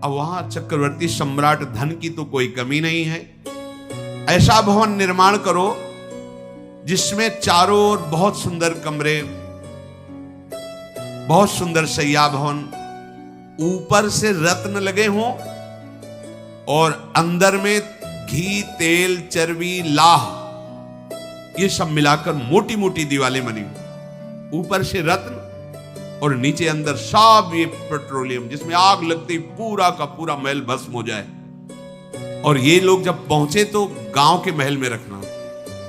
अब वहां चक्रवर्ती सम्राट धन की तो कोई कमी नहीं है। ऐसा भवन निर्माण करो जिसमें चारों ओर बहुत सुंदर कमरे, बहुत सुंदर शैया भवन, ऊपर से रत्न लगे हों और अंदर में घी, तेल, चर्बी, लाह, ये सब मिलाकर मोटी मोटी दीवारें बनी हो, ऊपर से रत्न और नीचे अंदर सब ये पेट्रोलियम, जिसमें आग लगते ही पूरा का पूरा महल भस्म हो जाए। और ये लोग जब पहुंचे तो गांव के महल में रखना,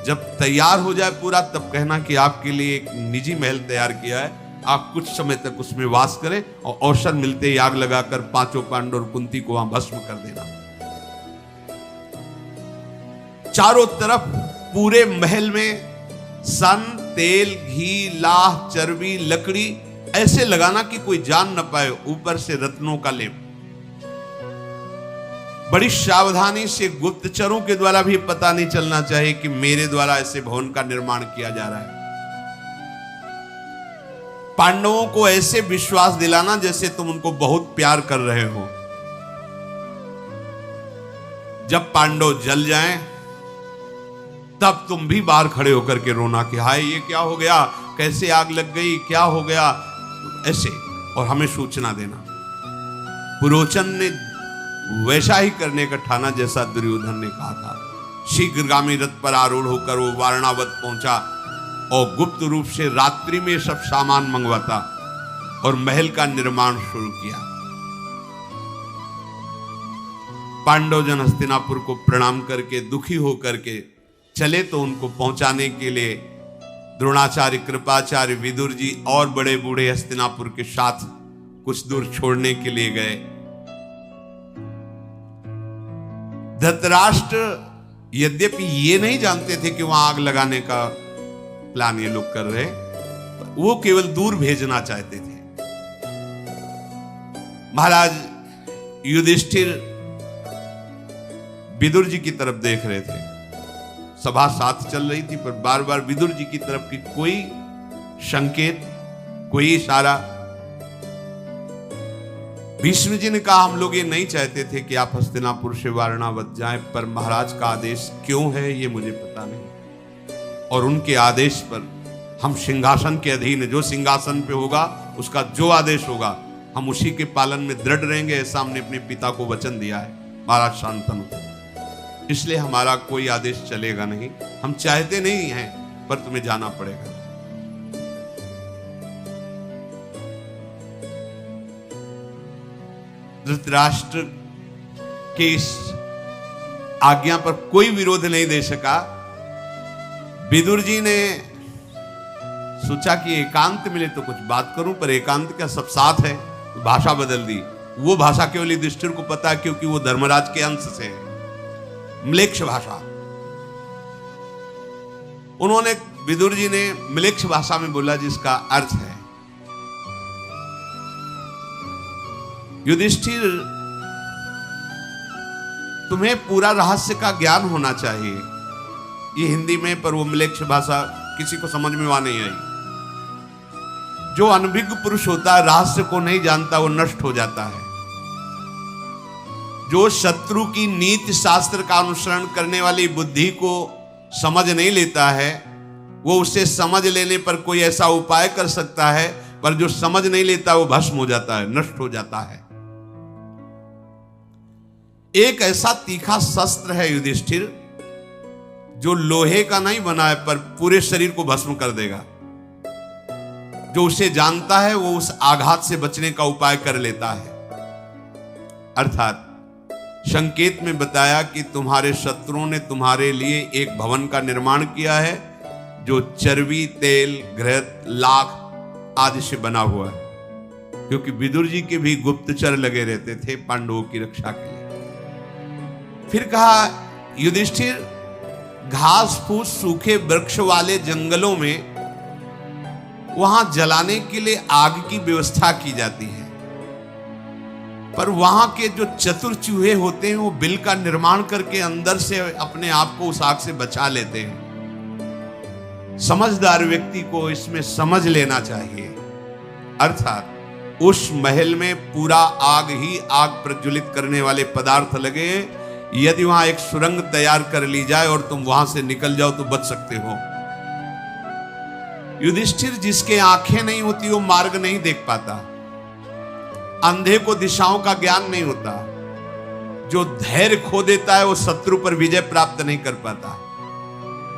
जब तैयार हो जाए पूरा तब कहना कि आपके लिए एक निजी महल तैयार किया है, आप कुछ समय तक उसमें वास करें और अवसर मिलते ही आग लगाकर पांचों पांडव और कुंती को वहां भस्म कर देना। चारों तरफ पूरे महल में सन, तेल, घी, लाह, चर्बी, लकड़ी ऐसे लगाना कि कोई जान न पाए, ऊपर से रत्नों का लेप। बड़ी सावधानी से गुप्तचरों के द्वारा भी पता नहीं चलना चाहिए कि मेरे द्वारा ऐसे भवन का निर्माण किया जा रहा है। पांडवों को ऐसे विश्वास दिलाना जैसे तुम उनको बहुत प्यार कर रहे हो। जब पांडव जल जाएं तब तुम भी बाहर खड़े होकर के रोना कि हाय ये क्या हो गया, कैसे आग लग गई, क्या हो गया, ऐसे, और हमें सूचना देना। पुरोचन ने वैसा ही करने का ठाना जैसा दुर्योधन ने कहा था। शीघ्रगामी रथ पर आरूढ़ होकर वो वारणावत पहुंचा और गुप्त रूप से रात्रि में सब सामान मंगवाता और महल का निर्माण शुरू किया। पांडव जन हस्तिनापुर को प्रणाम करके दुखी होकर के चले तो उनको पहुंचाने के लिए द्रोणाचार्य, कृपाचार्य, विदुर जी और बड़े बूढ़े हस्तिनापुर के साथ कुछ दूर छोड़ने के लिए गए। धृतराष्ट्र यद्यपि ये नहीं जानते थे कि वहां आग लगाने का प्लान ये लोग कर रहे, वो केवल दूर भेजना चाहते थे। महाराज युधिष्ठिर विदुर जी की तरफ देख रहे थे। सभा साथ चल रही थी पर बार बार विदुर जी की तरफ की कोई संकेत, कोई इशारा। भीष्म जी ने कहा, हम लोग ये नहीं चाहते थे कि आप हस्तिनापुर से वारणावत जाएं, पर महाराज का आदेश क्यों है ये मुझे पता नहीं, और उनके आदेश पर हम सिंहासन के अधीन, जो सिंहासन पे होगा उसका जो आदेश होगा हम उसी के पालन में दृढ़ रहेंगे, ऐसा हमने अपने पिता को वचन दिया है। महाराज शांतनु, इसलिए हमारा कोई आदेश चलेगा नहीं। हम चाहते नहीं हैं पर तुम्हें जाना पड़ेगा। धृतराष्ट्र के इस आज्ञा पर कोई विरोध नहीं दे सका। विदुर जी ने सोचा कि एकांत मिले तो कुछ बात करूं, पर एकांत क्या, सब साथ है, तो भाषा बदल दी। वो भाषा केवल युधिष्ठिर को पता है क्योंकि वो धर्मराज के अंश से है, म्लेच्छ भाषा। उन्होंने, विदुर जी ने म्लेच्छ भाषा में बोला जिसका अर्थ है, युधिष्ठिर तुम्हें पूरा रहस्य का ज्ञान होना चाहिए। ये हिंदी में, पर वो म्लेच्छ भाषा किसी को समझ में वहां नहीं आई। जो अनभिज्ञ पुरुष होता है, रहस्य को नहीं जानता, वो नष्ट हो जाता है। जो शत्रु की नीति शास्त्र का अनुसरण करने वाली बुद्धि को समझ नहीं लेता है, वो उसे समझ लेने पर कोई ऐसा उपाय कर सकता है, पर जो समझ नहीं लेता वो भस्म हो जाता है, नष्ट हो जाता है। एक ऐसा तीखा शस्त्र है युधिष्ठिर, जो लोहे का नहीं बना है पर पूरे शरीर को भस्म कर देगा। जो उसे जानता है वो उस आघात से बचने का उपाय कर लेता है। अर्थात संकेत में बताया कि तुम्हारे शत्रुओं ने तुम्हारे लिए एक भवन का निर्माण किया है, जो चर्बी, तेल, घृत, लाख आदि से बना हुआ है, क्योंकि विदुर जी के भी गुप्तचर लगे रहते थे पांडवों की रक्षा के लिए। फिर कहा, युधिष्ठिर, घास फूस सूखे वृक्ष वाले जंगलों में वहां जलाने के लिए आग की व्यवस्था की जाती है, पर वहां के जो चतुर चूहे होते हैं वो बिल का निर्माण करके अंदर से अपने आप को उस आग से बचा लेते हैं। समझदार व्यक्ति को इसमें समझ लेना चाहिए। अर्थात उस महल में पूरा आग ही आग प्रज्वलित करने वाले पदार्थ लगे। यदि वहां एक सुरंग तैयार कर ली जाए और तुम वहां से निकल जाओ तो बच सकते हो। युधिष्ठिर, जिसके आंखें नहीं होती वो मार्ग नहीं देख पाता, अंधे को दिशाओं का ज्ञान नहीं होता, जो धैर्य खो देता है वो शत्रु पर विजय प्राप्त नहीं कर पाता।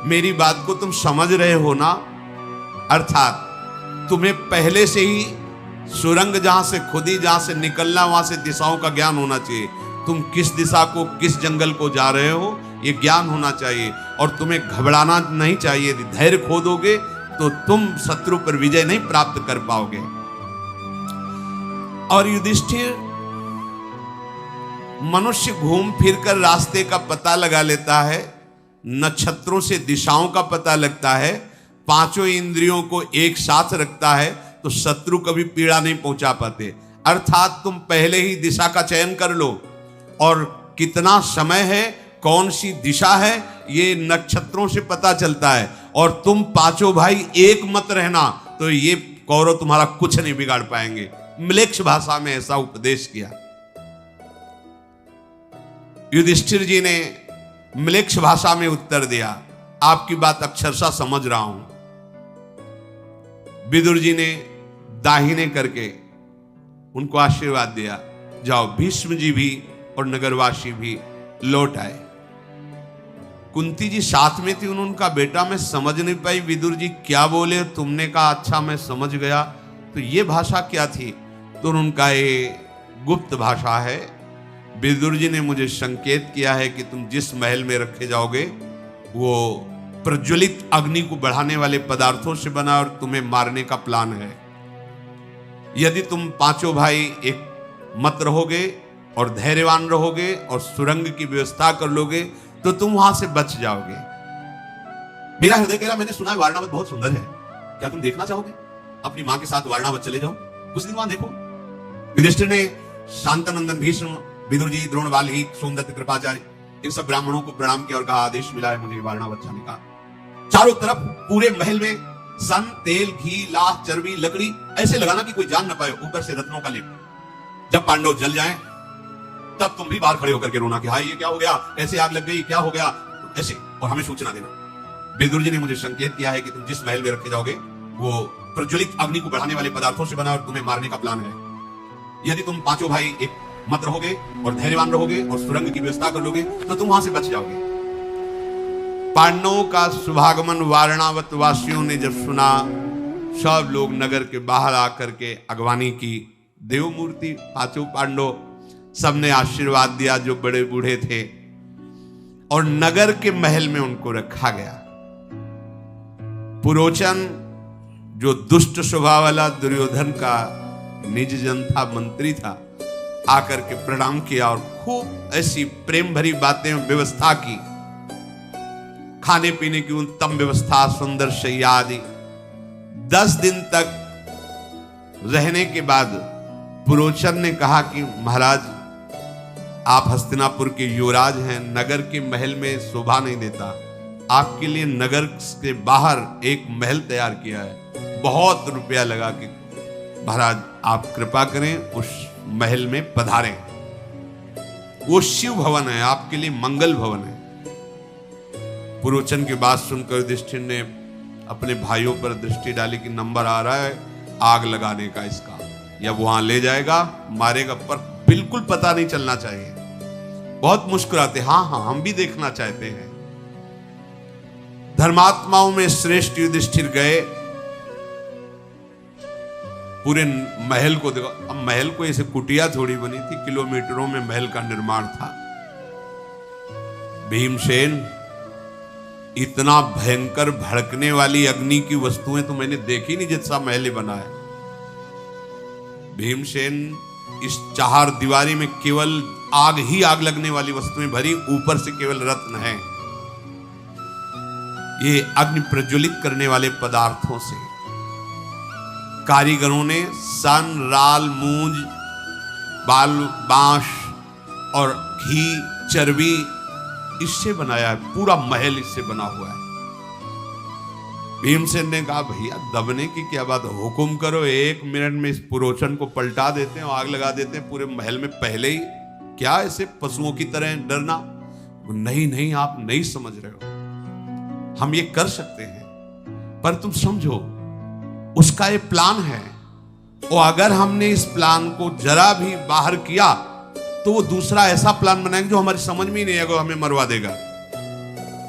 मेरी बात को तुम समझ रहे हो ना? अर्थात तुम्हें पहले से ही सुरंग जहां से खुदी, जहां से निकलना, वहां से दिशाओं का ज्ञान होना चाहिए। तुम किस दिशा को, किस जंगल को जा रहे हो, यह ज्ञान होना चाहिए। और तुम्हें घबराना नहीं चाहिए। यदि धैर्य खो दोगे तो तुम शत्रु पर विजय नहीं प्राप्त कर पाओगे। और युधिष्ठिर, मनुष्य घूम फिरकर रास्ते का पता लगा लेता है, नक्षत्रों से दिशाओं का पता लगता है, पांचों इंद्रियों को एक साथ रखता है, तो शत्रु कभी पीड़ा नहीं पहुंचा पाते। अर्थात तुम पहले ही दिशा का चयन कर लो, और कितना समय है, कौन सी दिशा है, ये नक्षत्रों से पता चलता है। और तुम पांचों भाई एक मत रहना, तो ये कौरव तुम्हारा कुछ नहीं बिगाड़ पाएंगे। म्लेच्छ भाषा में ऐसा उपदेश किया। युधिष्ठिर जी ने म्लेच्छ भाषा में उत्तर दिया, आपकी बात अक्षरशः समझ रहा हूं। विदुर जी ने दाहिने करके उनको आशीर्वाद दिया, जाओ। भीष्म जी भी और नगरवासी भी लौट आए। कुंती जी साथ में थी, उनका बेटा मैं समझ नहीं पाई विदुर जी क्या बोले। तुमने कहा अच्छा मैं समझ गया, तो ये भाषा क्या थी? तो उनका ये गुप्त भाषा है। विदुर जी ने मुझे संकेत किया है कि तुम जिस महल में रखे जाओगे वो प्रज्वलित अग्नि को बढ़ाने वाले पदार्थों से बना, और तुम्हें मारने का प्लान है। यदि तुम पांचों भाई एक मत रहोगे और धैर्यवान रहोगे और सुरंग की व्यवस्था कर लोगे तो तुम वहां से बच जाओगे। मेरा हृदय कह रहा, मैंने सुना है वारणावत बहुत सुंदर है, क्या तुम देखना चाहोगे? अपनी मां के साथ वारणावत चले जाओ, कुछ दिन वहां देखो। युधिष्ठिर ने शांतनंदन, भीष्म, विदुर जी, द्रोणवाली, सोमदत्त, कृपाचार्य, इन सब ब्राह्मणों को प्रणाम किया और कहा आदेश मिला है मुझे वारणावत जाने का। चारों तरफ पूरे महल में सन, तेल, घी, लाह, चर्बी, लकड़ी ऐसे लगाना कि कोई जान ना पाए, ऊपर से रत्नों का लेप। जब पांडव जल जाएं तब तुम भी बाहर खड़े होकर के रोना कि हाय ये क्या हो गया, कैसे आग लग गई, क्या हो गया, ऐसे, और हमें सूचना देना। विदुर जी ने मुझे संकेत किया है कि तुम जिस महल में रखे जाओगे वो प्रज्वलित अग्नि को बढ़ाने वाले पदार्थों से बना और तुम्हें मारने का प्लान है। यदि तुम पांचों भाई एक मत रहोगे और धैर्यवान रहोगे और सुरंग की व्यवस्था कर लोगे तो तुम वहां से बच जाओगे। पांडवों का शुभागमन वारणावत वासियों ने जब सुना, सब लोग नगर के बाहर आकर के अगवानी की। देवमूर्ति पांचों पांडव सबने आशीर्वाद दिया, जो बड़े बूढ़े थे, और नगर के महल में उनको रखा गया। पुरोचन, जो दुष्ट स्वभाव वाला दुर्योधन का निज जन था, मंत्री था, आकर के प्रणाम किया और खूब ऐसी प्रेम भरी बातें व्यवस्था की। खाने पीने की उत्तम व्यवस्था, सुंदर शैया आदि। 10 दिन तक रहने के बाद पुरोचन ने कहा कि महाराज, आप हस्तिनापुर के युवराज हैं, नगर के महल में शोभा नहीं देता, आपके लिए नगर के बाहर एक महल तैयार किया है, बहुत रुपया लगा के, महाराज आप कृपा करें उस महल में पधारें। वो शिव भवन है, आपके लिए मंगल भवन है। पुरोचन की बात सुनकर युधिष्ठिर ने अपने भाइयों पर दृष्टि डाली कि नंबर आ रहा है, आग लगाने का इसका, या वहां ले जाएगा मारेगा, पर बिल्कुल पता नहीं चलना चाहिए। बहुत मुस्कुराते, हाँ हाँ हम भी देखना चाहते हैं। धर्मात्माओं में श्रेष्ठ युधिष्ठिर गए, पूरे महल को देखो। अब महल को ऐसे कुटिया थोड़ी बनी थी, किलोमीटरों में महल का निर्माण था। भीमसेन, इतना भयंकर भड़कने वाली अग्नि की वस्तुएं तो मैंने देखी नहीं जैसा महल बना है। भीमसेन, इस चार दीवारी में केवल आग ही आग लगने वाली वस्तुएं भरी, ऊपर से केवल रत्न है, ये अग्नि प्रज्वलित करने वाले पदार्थों से कारीगरों ने सन, राल, मूंज, बाल, बांस और घी, चर्बी इससे बनाया है। पूरा महल इससे बना हुआ है। भीमसेन ने कहा, भैया दबने की क्या बात, हुक्म करो, 1 मिनट में इस पुरोचन को पलटा देते हैं और आग लगा देते हैं पूरे महल में पहले ही। क्या ऐसे पशुओं की तरह डरना? नहीं नहीं, आप नहीं समझ रहे हो, हम ये कर सकते हैं, पर तुम समझो उसका ये प्लान है, और अगर हमने इस प्लान को जरा भी बाहर किया तो वो दूसरा ऐसा प्लान बनाएंगे जो हमारी समझ में ही नहीं आएगा, हमें मरवा देगा।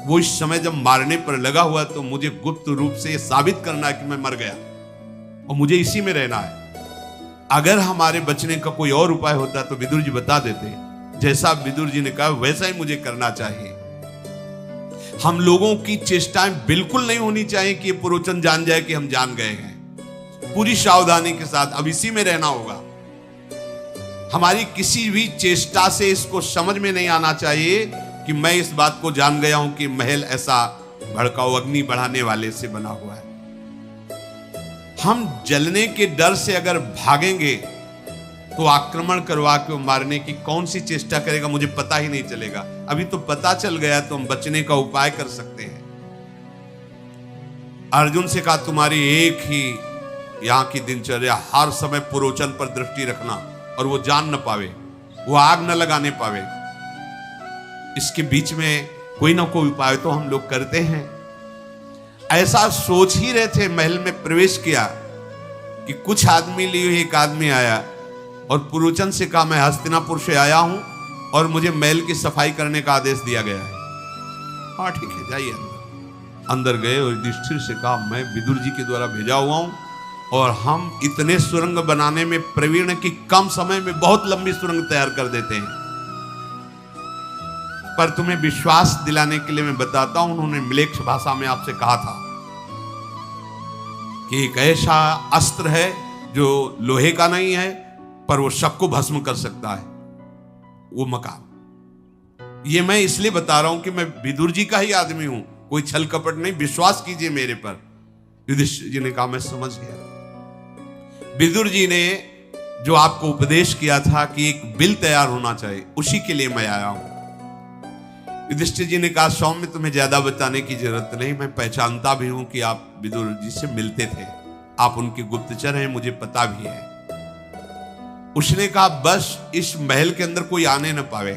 वो इस समय जब मारने पर लगा हुआ, तो मुझे गुप्त रूप से ये साबित करना है कि मैं मर गया और मुझे इसी में रहना है। अगर हमारे बचने का कोई और उपाय होता तो विदुर जी बता देते, जैसा विदुर जी ने कहा वैसा ही मुझे करना चाहिए। हम लोगों की चेष्टाएं बिल्कुल नहीं होनी चाहिए कि ये पुरोचन जान जाए कि हम जान गए हैं। पूरी सावधानी के साथ अब इसी में रहना होगा। हमारी किसी भी चेष्टा से इसको समझ में नहीं आना चाहिए कि मैं इस बात को जान गया हूं कि महल ऐसा भड़काऊ अग्नि बढ़ाने वाले से बना हुआ है। हम जलने के डर से अगर भागेंगे तो आक्रमण करवा के मारने की कौन सी चेष्टा करेगा, मुझे पता ही नहीं चलेगा। अभी तो पता चल गया तो हम बचने का उपाय कर सकते हैं। अर्जुन से कहा, तुम्हारी एक ही यहां की दिनचर्या, हर समय पुरोचन पर दृष्टि रखना और वो जान न पावे, वो आग न लगाने पावे। इसके बीच में कोई ना कोई उपाय तो हम लोग करते हैं। ऐसा सोच ही रहे थे, महल में प्रवेश किया कि कुछ आदमी लिए एक आदमी आया और पुरोचन से कहा, मैं हस्तिनापुर से आया हूं और मुझे महल की सफाई करने का आदेश दिया गया है। हाँ ठीक है, जाइए अंदर। अंदर गए और युधिष्ठिर से कहा, मैं विदुर जी के द्वारा भेजा हुआ हूं और हम इतने सुरंग बनाने में प्रवीण हैं कि कम समय में बहुत लंबी सुरंग तैयार कर देते हैं। पर तुम्हें विश्वास दिलाने के लिए मैं बताता हूं, उन्होंने म्लेच्छ भाषा में आपसे कहा था कि एक ऐसा अस्त्र है जो लोहे का नहीं है पर वो सबको भस्म कर सकता है, वो मकान। ये मैं इसलिए बता रहा हूं कि मैं विदुर जी का ही आदमी हूं, कोई छल कपट नहीं, विश्वास कीजिए मेरे पर। युधिष्ठिर जी ने कहा, मैं समझ गया। विदुर जी ने जो आपको उपदेश किया था कि एक बिल तैयार होना चाहिए, उसी के लिए मैं आया हूं। युधिष्ठिर जी ने कहा, सौम्य तुम्हें ज्यादा बताने की जरूरत नहीं, मैं पहचानता भी हूं कि आप विदुर जी से मिलते थे, आप उनके गुप्तचर हैं, मुझे पता भी है। उसने कहा, बस इस महल के अंदर कोई आने न पावे,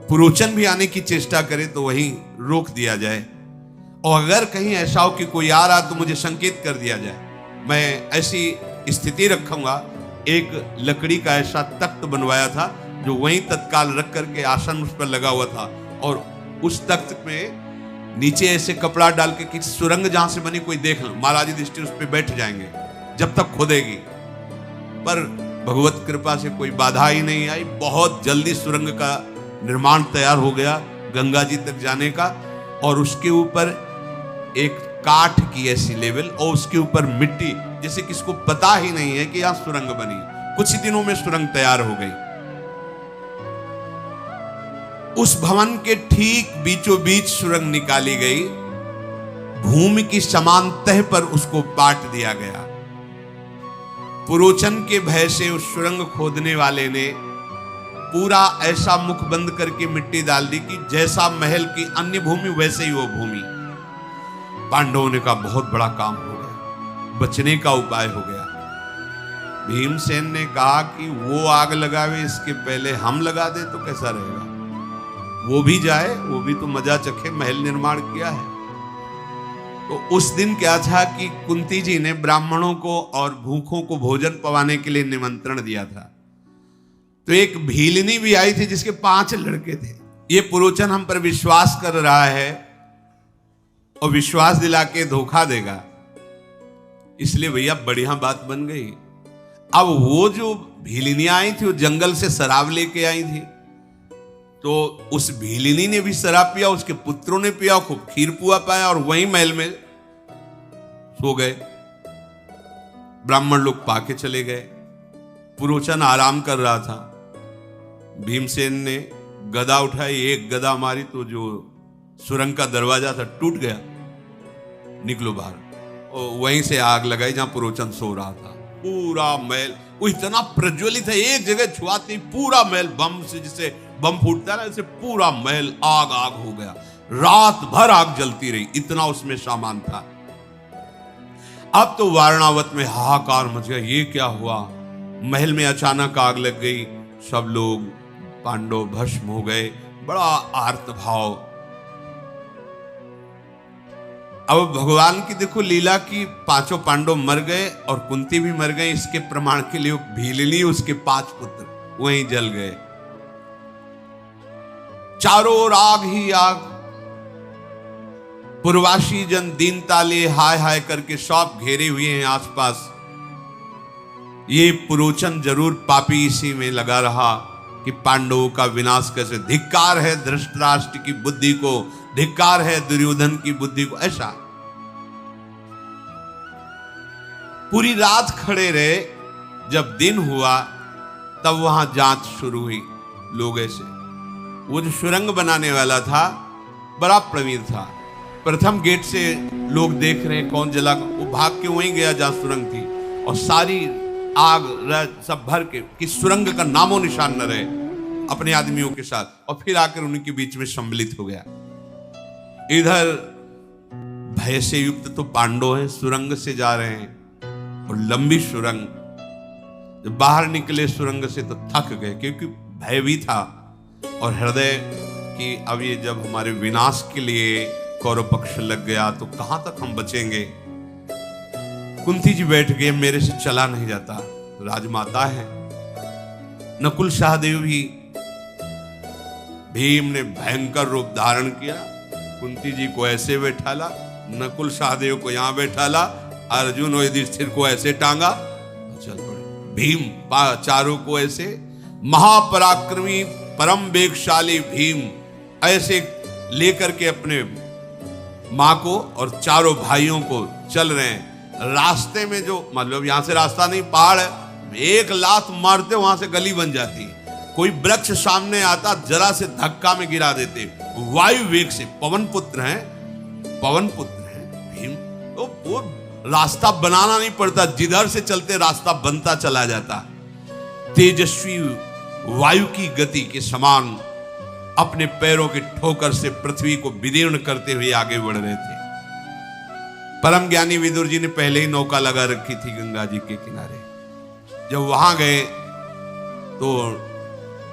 पुरोचन भी आने की चेष्टा करे तो वहीं रोक दिया जाए, और अगर कहीं ऐसा हो कि कोई आ रहा तो मुझे संकेत कर दिया जाए। मैं ऐसी स्थिति रखूंगा। एक लकड़ी का ऐसा तख्त बनवाया था जो वहीं तत्काल रख करके आसन उस पर लगा हुआ था, और उस तख्त में नीचे ऐसे कपड़ा डाल के कि सुरंग जहां से बनी कोई देख लो, महाराज युधिष्ठिर उस पर बैठ जाएंगे जब तक खोदेगी। पर भगवत कृपा से कोई बाधा ही नहीं आई। बहुत जल्दी सुरंग का निर्माण तैयार हो गया गंगा जी तक जाने का, और उसके ऊपर एक काठ की ऐसी लेवल और उसके ऊपर मिट्टी, जैसे किसको पता ही नहीं है कि यहां सुरंग बनी। कुछ ही दिनों में सुरंग तैयार हो गई। उस भवन के ठीक बीचों बीच सुरंग निकाली गई, भूमि की समान तह पर उसको पाट दिया गया। पुरोचन के भय से उस सुरंग खोदने वाले ने पूरा ऐसा मुख बंद करके मिट्टी डाल दी कि जैसा महल की अन्य भूमि वैसे ही वो भूमि। पांडवों ने कहा, बहुत बड़ा काम हो गया, बचने का उपाय हो गया। भीमसेन ने कहा कि वो आग लगावे इसके पहले हम लगा दे तो कैसा रहेगा, वो भी जाए, वो भी तो मजा चखे, महल निर्माण किया है। तो उस दिन क्या था कि कुंती जी ने ब्राह्मणों को और भूखों को भोजन पवाने के लिए निमंत्रण दिया था। तो एक भीलनी भी आई थी जिसके 5 लड़के थे। ये पुरोचन हम पर विश्वास कर रहा है और विश्वास दिला के धोखा देगा, इसलिए भैया बढ़िया बात बन गई। अब वो जो भीलिनियां आई थी वो जंगल से शराब लेके आई थी, तो उस भीलिनी ने भी शराब पिया, उसके पुत्रों ने पिया, खूब खीर पुआ पाया और वहीं महल में सो गए। ब्राह्मण लोग पाके चले गए। पुरोचन आराम कर रहा था। भीमसेन ने गदा उठाई, एक गदा मारी तो जो सुरंग का दरवाजा था टूट गया, निकलो बाहर। और वहीं से आग लगाई जहां पुरोचन सो रहा था। पूरा महल वो इतना प्रज्वलित है, एक जगह छुआती पूरा महल बम से, जिसे बम फूटता है ना, ऐसे पूरा महल आग आग हो गया। रात भर आग जलती रही, इतना उसमें सामान था। अब तो वारणावत में हाहाकार मच गया, ये क्या हुआ। महल में अचानक आग लग गई, सब लोग पांडव भस्म हो गए। बड़ा आर्त भाव। अब भगवान की देखो लीला की, 5 पांडव मर गए और कुंती भी मर गए। इसके प्रमाण के लिए भीलनी उसके 5 पुत्र वहीं जल गए। चारों ओर आग ही आग। पूर्वासी जन दीन ताले हाय हाय करके सब घेरे हुए हैं आसपास। ये पुरोचन जरूर पापी इसी में लगा रहा कि पांडवों का विनाश कैसे। धिक्कार है धृतराष्ट्र की बुद्धि को, धिक्कार है दुर्योधन की बुद्धि को। ऐसा पूरी रात खड़े रहे। जब दिन हुआ तब वहां जांच शुरू हुई। लोग ऐसे, वो जो सुरंग बनाने वाला था बड़ा प्रवीण था। प्रथम गेट से लोग देख रहे हैं कौन जला, वो भाग के वहीं गया जहां सुरंग थी और सारी आग सब भर के कि सुरंग का नामो निशान न रहे, अपने आदमियों के साथ, और फिर आकर उनके बीच में सम्मिलित हो गया। इधर भय से युक्त तो पांडव हैं, सुरंग से जा रहे हैं और लंबी सुरंग। जब बाहर निकले सुरंग से तो थक गए, क्योंकि भय भी था और हृदय कि अब ये जब हमारे विनाश के लिए कौरव पक्ष लग गया तो कहां तक हम बचेंगे। कुंती जी बैठ गए, मेरे से चला नहीं जाता, राजमाता है। नकुल सहदेव भी, भीम ने भयंकर रूप धारण किया, कुंती जी को ऐसे बैठाला, नकुल सहदेव को यहां बैठाला, अर्जुन और युधिष्ठिर को ऐसे टांगा, चल पड़े। भीम चारों को ऐसे, महापराक्रमी परम वेगशाली भीम ऐसे लेकर के अपने मां को और चारों भाइयों को चल रहे हैं। रास्ते में जो मतलब यहां से रास्ता नहीं, पहाड़ है, एक लात मारते वहां से गली बन जाती है। कोई वृक्ष सामने आता जरा से धक्का में गिरा देते। वायु वेग से, पवन पुत्र हैं भीम, तो वो रास्ता बनाना नहीं पड़ता, जिधर से चलते रास्ता बनता चला जाता। तेजस्वी वायु की गति के समान अपने पैरों की ठोकर से पृथ्वी को विदीर्ण करते हुए आगे बढ़ रहे थे। परम ज्ञानी विदुर जी ने पहले ही नौका लगा रखी थी गंगा जी के किनारे। जब वहां गए तो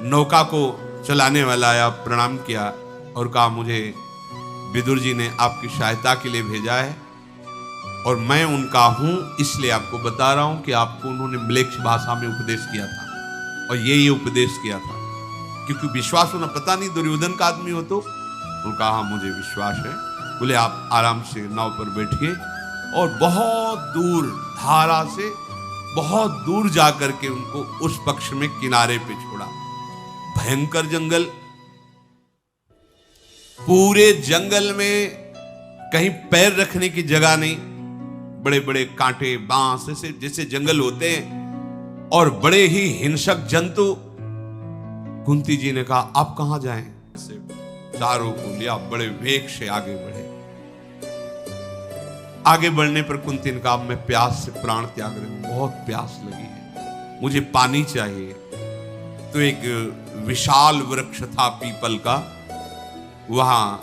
नौका को चलाने वाला आया, प्रणाम किया और कहा, मुझे विदुर जी ने आपकी सहायता के लिए भेजा है और मैं उनका हूं, इसलिए आपको बता रहा हूं कि आपको उन्होंने म्लेच्छ भाषा में उपदेश किया था और ये उपदेश किया था, क्योंकि विश्वास होना, पता नहीं दुर्योधन का आदमी हो तो। उन्होंने कहा, मुझे विश्वास है। बोले, आप आराम से नाव पर बैठिए और बहुत दूर धारा से बहुत दूर जाकर के उनको उस पक्ष में किनारे पे छोड़ा। भयंकर जंगल, पूरे जंगल में कहीं पैर रखने की जगह नहीं, बड़े बड़े कांटे बांस ऐसे जैसे जंगल होते हैं और बड़े ही हिंसक जंतु। कुंती जी ने कहा, आप कहां जाएं? चारों को लिया, बड़े वेग से आगे बढ़े। आगे बढ़ने पर कुंती ने कहा, मैं प्यास से प्राण त्याग रही हूं, बहुत प्यास लगी है, मुझे पानी चाहिए। तो एक विशाल वृक्ष था पीपल का, वहां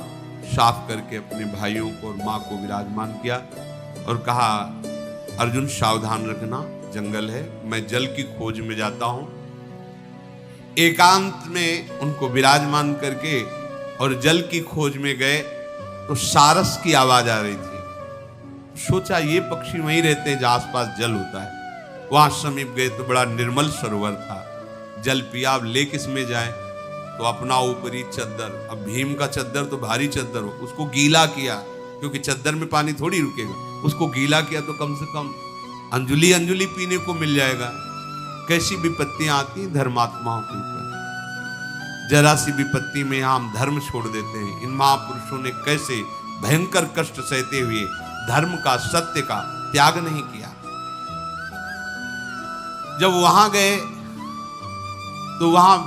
साफ करके अपने भाइयों को और मां को विराजमान किया और कहा, अर्जुन सावधान रखना, जंगल है, मैं जल की खोज में जाता हूं। एकांत में उनको विराजमान करके और जल की खोज में गए तो सारस की आवाज आ रही थी। सोचा ये पक्षी वहीं रहते हैं जहां आसपास जल होता है। वहां समीप गए तो बड़ा निर्मल सरोवर था। जल पिया, अब ले किस में जाए, तो अपना ऊपरी चद्दर, अब भीम का चद्दर तो भारी चद्दर हो, उसको गीला किया, क्योंकि चद्दर में पानी थोड़ी रुकेगा। उसको गीला किया तो कम से कम अंजुली अंजुली पीने को मिल जाएगा। कैसी विपत्तियां आती हैं धर्मात्माओं के ऊपर। जरा सी विपत्ति में हम धर्म छोड़ देते हैं। इन महापुरुषों ने कैसे भयंकर कष्ट सहते हुए धर्म का, सत्य का त्याग नहीं किया। जब वहां गए तो वहां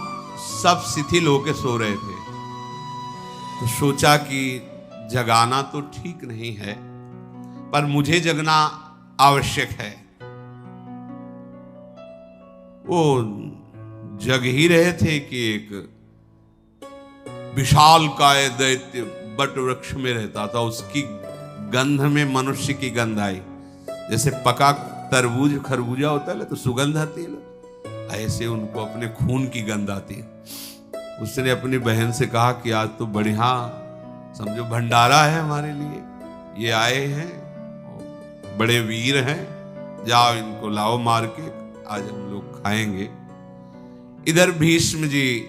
सब शिथिल होकर सो रहे थे, तो सोचा कि जगाना तो ठीक नहीं है, पर मुझे जगना आवश्यक है। वो जग ही रहे थे कि एक विशाल काय दैत्य बट वृक्ष में रहता था। उसकी गंध में मनुष्य की गंध आई। जैसे पका तरबूज खरबूजा होता है तो सुगंध आती है, ऐसे उनको अपने खून की गंध आती है। उसने अपनी बहन से कहा कि आज तो बढ़िया समझो भंडारा है हमारे लिए, ये आए हैं, बड़े वीर हैं, जाओ इनको लाओ मार के, आज हम लोग खाएंगे। इधर भीष्म जी,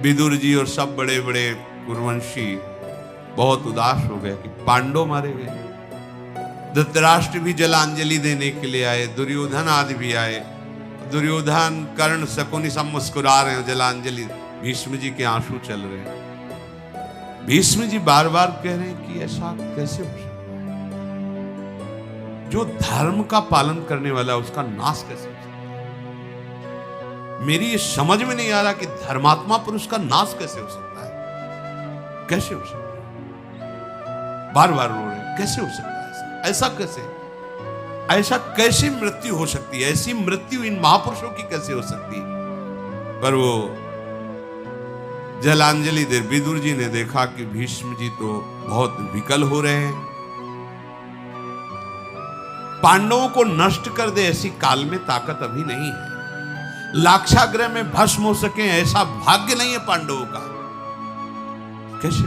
विदुर जी और सब बड़े बड़े कुरुवंशी बहुत उदास हो गए कि पांडव मारे गए। धृतराष्ट्र भी जलांजलि देने के लिए आए, दुर्योधन आदि भी आए। दुर्योधन, कर्ण, शकुनि सब मुस्कुरा रहे हैं, जलांजलि, भीष्म जी के आंसू चल रहे हैं। भीष्म जी बार बार कह रहे हैं कि ऐसा कैसे हो सकता है, जो धर्म का पालन करने वाला उसका नाश कैसे हो सकता है। मेरी ये समझ में नहीं आ रहा कि धर्मात्मा पुरुष का नाश कैसे हो सकता है, कैसे हो सकता है। बार बार रो रहे हैं, कैसे हो सकता है ऐसा कैसे, ऐसा कैसे मृत्यु हो सकती है, ऐसी मृत्यु इन महापुरुषों की कैसे हो सकती है। पर वो जलांजलि दे, विदुर जी ने देखा कि भीष्म जी तो बहुत विकल हो रहे हैं। पांडवों को नष्ट कर दे ऐसी काल में ताकत अभी नहीं है। लाक्षागृह में भस्म हो सके ऐसा भाग्य नहीं है पांडवों का। कैसे?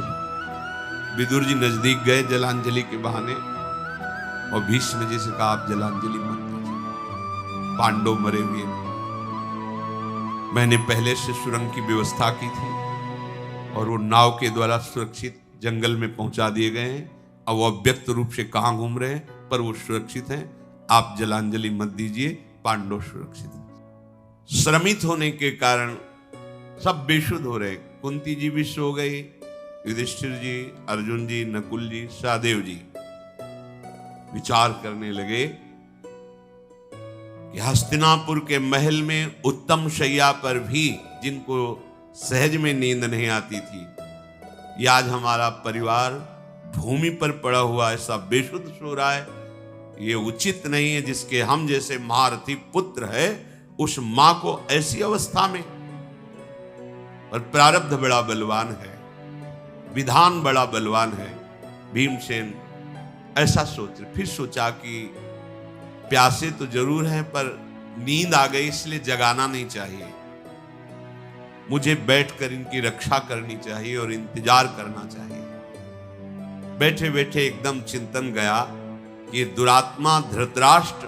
विदुर जी नजदीक गए जलांजलि के बहाने और भीष्म जी से कहा आप जलांजलि मत दीजिए, पांडव मरे हुए नहीं। मैंने पहले से सुरंग की व्यवस्था की थी और वो नाव के द्वारा सुरक्षित जंगल में पहुंचा दिए गए हैं। अब वो अव्यक्त रूप से कहां घूम रहे हैं, पर वो सुरक्षित हैं। आप जलांजलि मत दीजिए, पांडव सुरक्षित हैं। श्रमित होने के कारण सब बेशुद्ध हो रहे। कुंती जी भी सो गई, युधिष्ठिर जी, अर्जुन जी, नकुल जी, सहदेव जी विचार करने लगे कि हस्तिनापुर के महल में उत्तम शैया पर भी जिनको सहज में नींद नहीं आती थी, ये आज हमारा परिवार भूमि पर पड़ा हुआ ऐसा बेशुद्ध सो रहा है। ये उचित नहीं है। जिसके हम जैसे महारथी पुत्र है, उस मां को ऐसी अवस्था में, और प्रारब्ध बड़ा बलवान है, विधान बड़ा बलवान है। भीमसेन ऐसा सोच, फिर सोचा कि प्यासे तो जरूर हैं पर नींद आ गई, इसलिए जगाना नहीं चाहिए, मुझे बैठकर इनकी रक्षा करनी चाहिए और इंतजार करना चाहिए। बैठे बैठे एकदम चिंतन गया कि दुरात्मा धृतराष्ट्र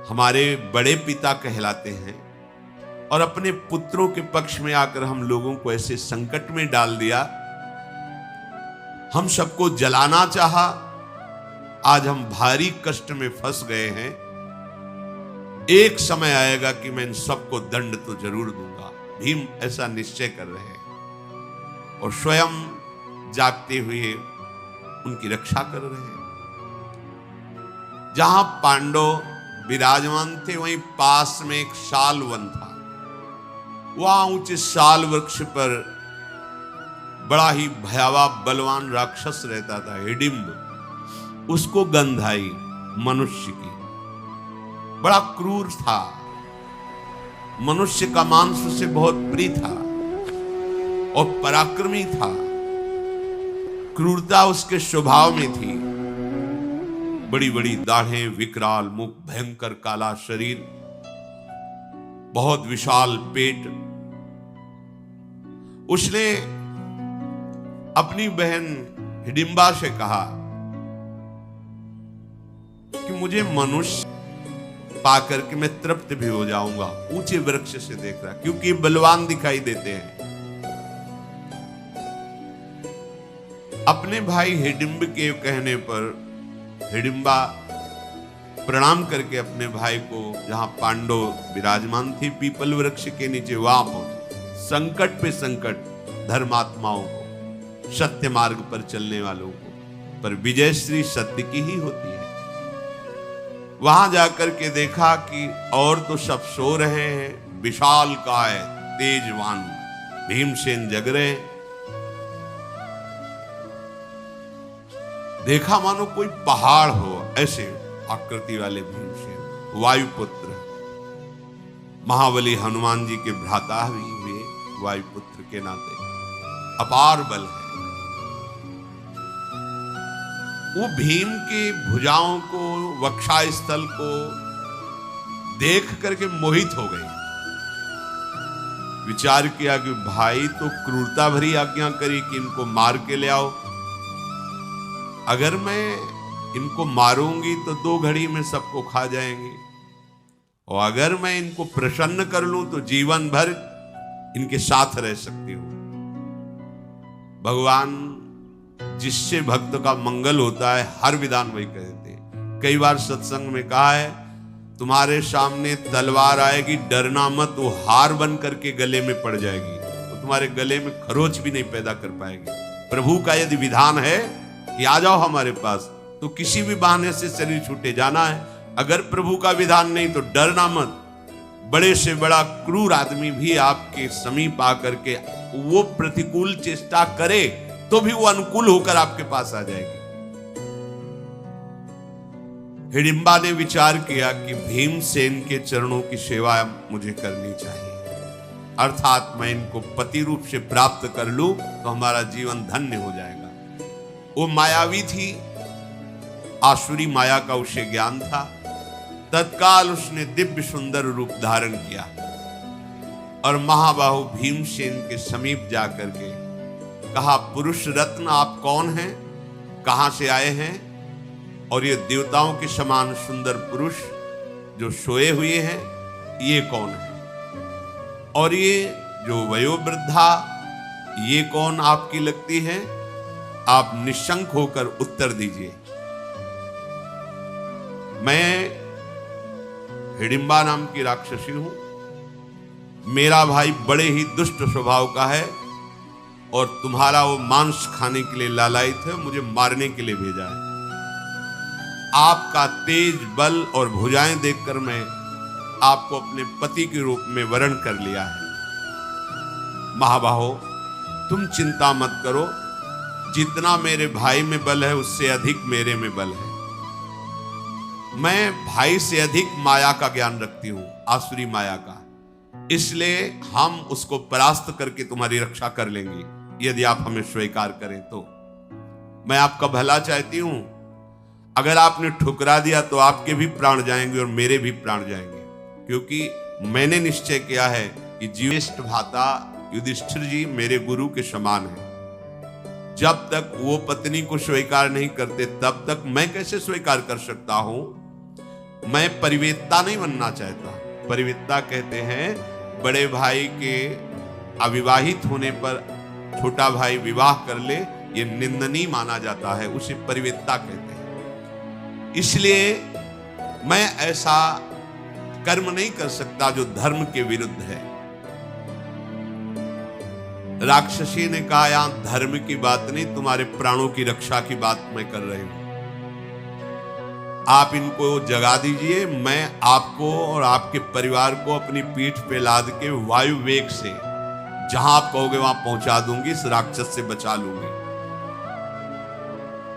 हमारे बड़े पिता कहलाते हैं और अपने पुत्रों के पक्ष में आकर हम लोगों को ऐसे संकट में डाल दिया। हम सबको जलाना चाहा, आज हम भारी कष्ट में फंस गए हैं। एक समय आएगा कि मैं इन सबको दंड तो जरूर दूंगा। भीम ऐसा निश्चय कर रहे हैं और स्वयं जागते हुए उनकी रक्षा कर रहे हैं। जहां पांडव विराजमान थे वहीं पास में एक साल वन था। वहां ऊंचे साल वृक्ष पर बड़ा ही भयावह बलवान राक्षस रहता था, हिडिंब। उसको गंध आई मनुष्य की, बड़ा क्रूर था, मनुष्य का मांस उसे बहुत प्रिय था और पराक्रमी था। क्रूरता उसके स्वभाव में थी। बड़ी बड़ी दाढ़ें, विकराल मुख, भयंकर काला शरीर, बहुत विशाल पेट। उसने अपनी बहन हिडिंबा से कहा कि मुझे मनुष्य पाकर के मैं तृप्त भी हो जाऊंगा। ऊंचे वृक्ष से देख रहा, क्योंकि बलवान दिखाई देते हैं। अपने भाई हिडिंब के कहने पर हिडिंबा प्रणाम करके अपने भाई को, जहां पांडव विराजमान थे पीपल वृक्ष के नीचे, वहां पहुंचे। संकट पे संकट धर्मात्माओं को, सत्य मार्ग पर चलने वालों को, पर विजय श्री सत्य की ही होती है। वहां जाकर के देखा कि और तो सब सो रहे हैं, विशाल काय तेजवान भीमसेन जग रहे हैं। देखा मानो कोई पहाड़ हो, ऐसे आकृति वाले भीमसेन, वायुपुत्र, महाबली हनुमान जी के भ्राता भी हुए, वायुपुत्र के नाते अपार बल है। वो भीम के भुजाओं को, वक्षास्थल को देख करके मोहित हो गए। विचार किया कि भाई तो क्रूरता भरी आज्ञा करी कि इनको मार के ले आओ। अगर मैं इनको मारूंगी तो 2 घड़ी में सबको खा जाएंगे, और अगर मैं इनको प्रसन्न कर लूं तो जीवन भर इनके साथ रह सकती हूं। भगवान जिससे भक्त का मंगल होता है, हर विधान वही कहते हैं। कई बार सत्संग में कहा है, तुम्हारे सामने तलवार आएगी, डरना मत, वो हार बन करके गले में पड़ जाएगी, तो तुम्हारे गले में खरोच भी नहीं पैदा कर पाएगी। प्रभु का यदि विधान है कि आ जाओ हमारे पास, तो किसी भी बहाने से शरीर छूटे जाना है। अगर प्रभु का विधान नहीं तो डरना मत। बड़े से बड़ा क्रूर आदमी भी आपके समीप आकर के वो प्रतिकूल चेष्टा करे तो भी वो अनुकूल होकर आपके पास आ जाएगी। हिडिंबा ने विचार किया कि भीमसेन के चरणों की सेवा मुझे करनी चाहिए, अर्थात मैं इनको पति रूप से प्राप्त कर लूं तो हमारा जीवन धन्य हो जाएगा। वो मायावी थी, आसुरी माया का उसे ज्ञान था। तत्काल उसने दिव्य सुंदर रूप धारण किया और महाबाहु भीमसेन के समीप जाकर के कहा, पुरुष रत्न आप कौन हैं, कहां से आए हैं, और ये देवताओं के समान सुंदर पुरुष जो सोए हुए हैं, ये कौन है, और ये जो वयोवृद्धा, ये कौन आपकी लगती है? आप निशंक होकर उत्तर दीजिए। मैं हिडिंबा नाम की राक्षसी हूं, मेरा भाई बड़े ही दुष्ट स्वभाव का है, और तुम्हारा वो मांस खाने के लिए लालायित है, मुझे मारने के लिए भेजा है। आपका तेज बल और भुजाएं देखकर मैं आपको अपने पति के रूप में वरण कर लिया है। महाबाहो, तुम चिंता मत करो, जितना मेरे भाई में बल है उससे अधिक मेरे में बल है। मैं भाई से अधिक माया का ज्ञान रखती हूं, आसुरी माया का, इसलिए हम उसको परास्त करके तुम्हारी रक्षा कर लेंगे यदि आप हमें स्वीकार करें तो। मैं आपका भला चाहती हूं, अगर आपने ठुकरा दिया तो आपके भी प्राण जाएंगे और मेरे भी प्राण जाएंगे, क्योंकि मैंने निश्चय किया है कि ज्येष्ठ भ्राता युधिष्ठिर जी मेरे गुरु के समान हैं। जब तक वो पत्नी को स्वीकार नहीं करते तब तक मैं कैसे स्वीकार कर सकता हूं? मैं परिवेत्ता नहीं बनना चाहता। परिवेत्ता कहते हैं बड़े भाई के अविवाहित होने पर छोटा भाई विवाह कर ले, ये निंदनीय माना जाता है, उसे परिवेत्ता कहते हैं। इसलिए मैं ऐसा कर्म नहीं कर सकता जो धर्म के विरुद्ध है। राक्षसी ने कहा, यहां धर्म की बात नहीं, तुम्हारे प्राणों की रक्षा की बात मैं कर रही हूं। आप इनको जगा दीजिए, मैं आपको और आपके परिवार को अपनी पीठ पे लाद के वायु वेग से जहां आप कहोगे वहां पहुंचा दूंगी, इस राक्षस से बचा लूंगी।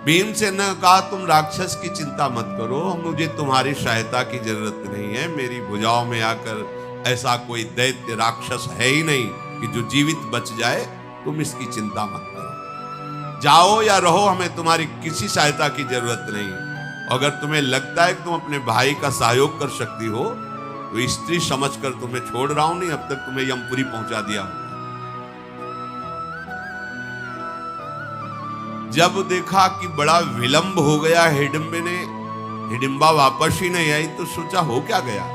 भीमसेन ने कहा, तुम राक्षस की चिंता मत करो, मुझे तुम्हारी सहायता की जरूरत नहीं है। मेरी भुजाओं में आकर ऐसा कोई दैत्य राक्षस है ही नहीं कि जो जीवित बच जाए, तुम इसकी चिंता मत करो। जाओ या रहो, हमें तुम्हारी किसी सहायता की जरूरत नहीं। अगर तुम्हें लगता है कि तुम अपने भाई का सहयोग कर सकती हो तो स्त्री समझकर तुम्हें छोड़ रहा हूं, नहीं अब तक तुम्हें यमपुरी पहुंचा दिया हूं। जब देखा कि बड़ा विलंब हो गया, हिडिंबा ने हिडिंबा वापस ही नहीं आई तो सोचा हो क्या गया।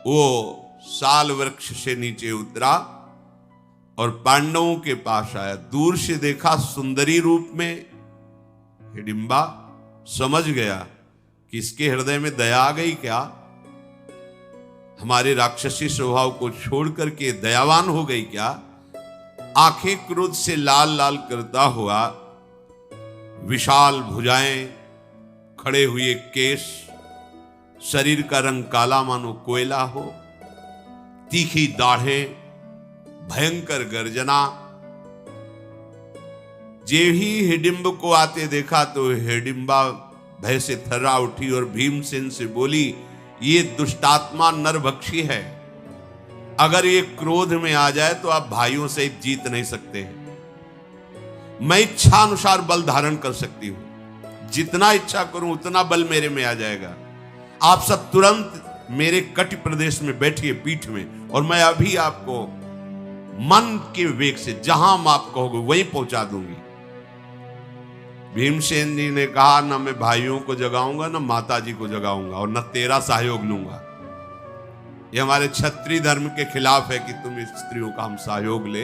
वो साल वृक्ष से नीचे उतरा और पांडवों के पास आया। दूर से देखा सुंदरी रूप में हिडिंबा, समझ गया कि इसके हृदय में दया आ गई क्या, हमारे राक्षसी स्वभाव को छोड़ करके दयावान हो गई क्या। आंखें क्रोध से लाल लाल करता हुआ, विशाल भुजाएं, खड़े हुए केश, शरीर का रंग काला मानो कोयला हो, तीखी दाढ़ें, भयंकर गर्जना। जे ही हिडिंब को आते देखा तो हिडिंबा भय से थर्रा उठी और भीमसेन से बोली, ये दुष्टात्मा नरभक्षी है, अगर ये क्रोध में आ जाए तो आप भाइयों से जीत नहीं सकते हैं। मैं इच्छा अनुसार बल धारण कर सकती हूं, जितना इच्छा करूं उतना बल मेरे में आ जाएगा। आप सब तुरंत मेरे कटि प्रदेश में बैठिए पीठ में, और मैं अभी आपको मन के वेग से जहां आप कहोगे वहीं पहुंचा दूंगी। भीमसेन जी ने कहा, ना मैं भाइयों को जगाऊंगा, ना माता जी को जगाऊंगा, और न तेरा सहयोग लूंगा। ये हमारे क्षत्रिय धर्म के खिलाफ है कि तुम स्त्रियों का हम सहयोग ले,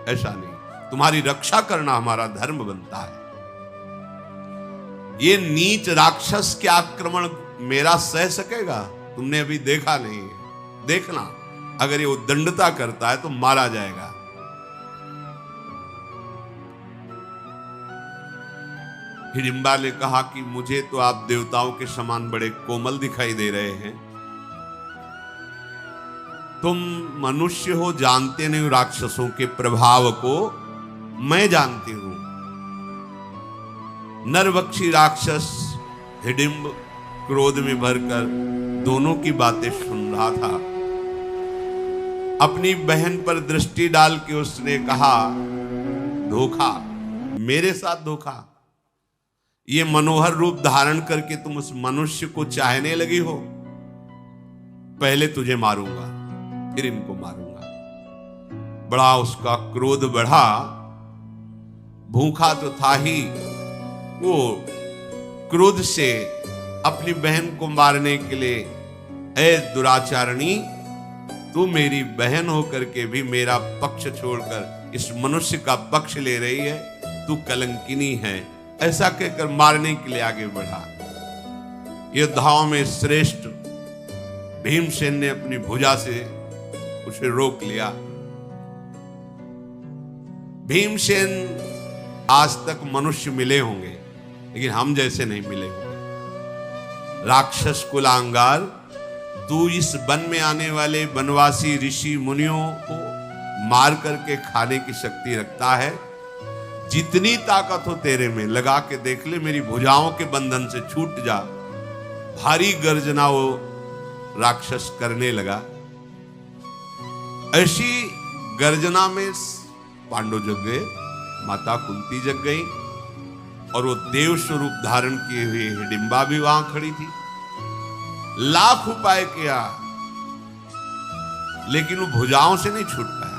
ऐसा नहीं। तुम्हारी रक्षा करना हमारा धर्म बनता है। ये नीच राक्षस के आक्रमण मेरा सह सकेगा? तुमने अभी देखा नहीं है, देखना, अगर ये उद्दंडता करता है तो मारा जाएगा। हिडिंबा ने कहा कि मुझे तो आप देवताओं के समान बड़े कोमल दिखाई दे रहे हैं, तुम मनुष्य हो, जानते नहीं राक्षसों के प्रभाव को, मैं जानती हूं। नरभक्षी राक्षस हिडिंब क्रोध में भरकर दोनों की बातें सुन रहा था। अपनी बहन पर दृष्टि डाल के उसने कहा, धोखा, मेरे साथ धोखा। ये मनोहर रूप धारण करके तुम उस मनुष्य को चाहने लगी हो। पहले तुझे मारूंगा, फिर इनको मारूंगा। बड़ा उसका क्रोध बढ़ा। भूखा तो था ही, वो क्रोध से अपनी बहन को मारने के लिए, ए दुराचारणी, तू मेरी बहन होकर के भी मेरा पक्ष छोड़कर इस मनुष्य का पक्ष ले रही है, तू कलंकिनी है, ऐसा कहकर मारने के लिए आगे बढ़ा। योद्धाओं में श्रेष्ठ भीमसेन ने अपनी भुजा से उसे रोक लिया। भीमसेन आज तक मनुष्य मिले होंगे, लेकिन हम जैसे नहीं मिले होंगे। राक्षस कुलांगार, तू इस वन में आने वाले वनवासी ऋषि मुनियों को मार करके खाने की शक्ति रखता है। जितनी ताकत हो तेरे में लगा के देख ले, मेरी भुजाओं के बंधन से छूट जा। भारी गर्जना वो राक्षस करने लगा। ऐसी गर्जना में पांडव जग गए, माता कुंती जग गई, और वो देव स्वरूप धारण किए हुए हिडिंबा भी वहां खड़ी थी। लाख उपाय किया, लेकिन वो भुजाओं से नहीं छूट पाया।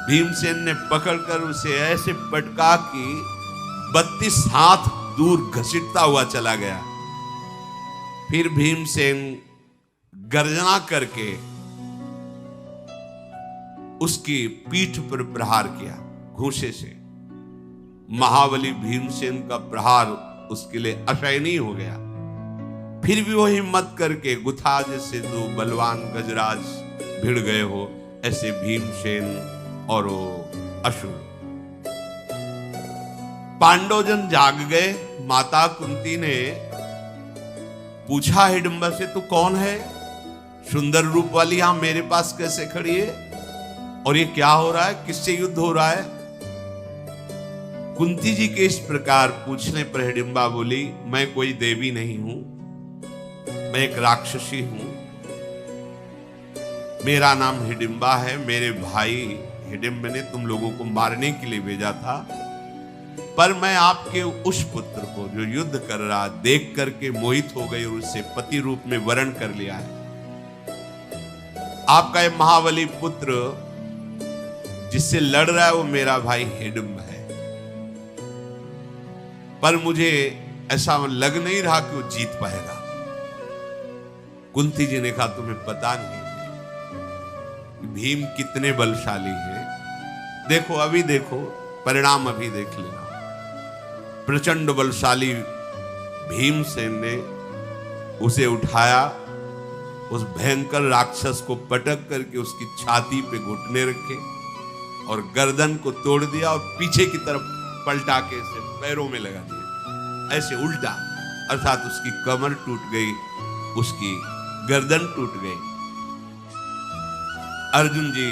भीमसेन ने पकड़कर उसे ऐसे पटका कि 32 हाथ दूर घसीटता हुआ चला गया। फिर भीमसेन गर्जना करके उसकी पीठ पर प्रहार किया घूंसे से। महाबली भीमसेन का प्रहार उसके लिए असहनीय हो गया। फिर भी वो हिम्मत करके गुथा जैसे दो बलवान गजराज भिड़ गए हो, ऐसे भीमसेन और वो असुर। पांडवजन जाग गए। माता कुंती ने पूछा हिडिंबा से, तू कौन है? सुंदर रूप वाली यहां मेरे पास कैसे खड़ी है? और ये क्या हो रहा है? किससे युद्ध हो रहा है? कुंती जी के इस प्रकार पूछने पर हिडिंबा बोली, मैं कोई देवी नहीं हूं, मैं एक राक्षसी हूं। मेरा नाम हिडिंबा है। मेरे भाई हिडिंब ने तुम लोगों को मारने के लिए भेजा था, पर मैं आपके उस पुत्र को जो युद्ध कर रहा देख करके मोहित हो गई और उससे पति रूप में वरण कर लिया है। आपका ये महाबली पुत्र जिससे लड़ रहा है वो मेरा भाई हिडिंब है, पर मुझे ऐसा लग नहीं रहा कि वो जीत पाएगा। कुंती जी ने कहा तुम्हें पता नहीं है भीम कितने बलशाली हैं। देखो अभी देखो, परिणाम अभी देख लेना। प्रचंड बलशाली भीमसेन ने उसे उठाया, उस भयंकर राक्षस को पटक करके उसकी छाती पे घुटने रखे और गर्दन को तोड़ दिया और पीछे की तरफ पलटा के इसे पैरों में लगा दिया, ऐसे उल्टा, अर्थात उसकी कमर टूट गई, उसकी गर्दन टूट गई। अर्जुन जी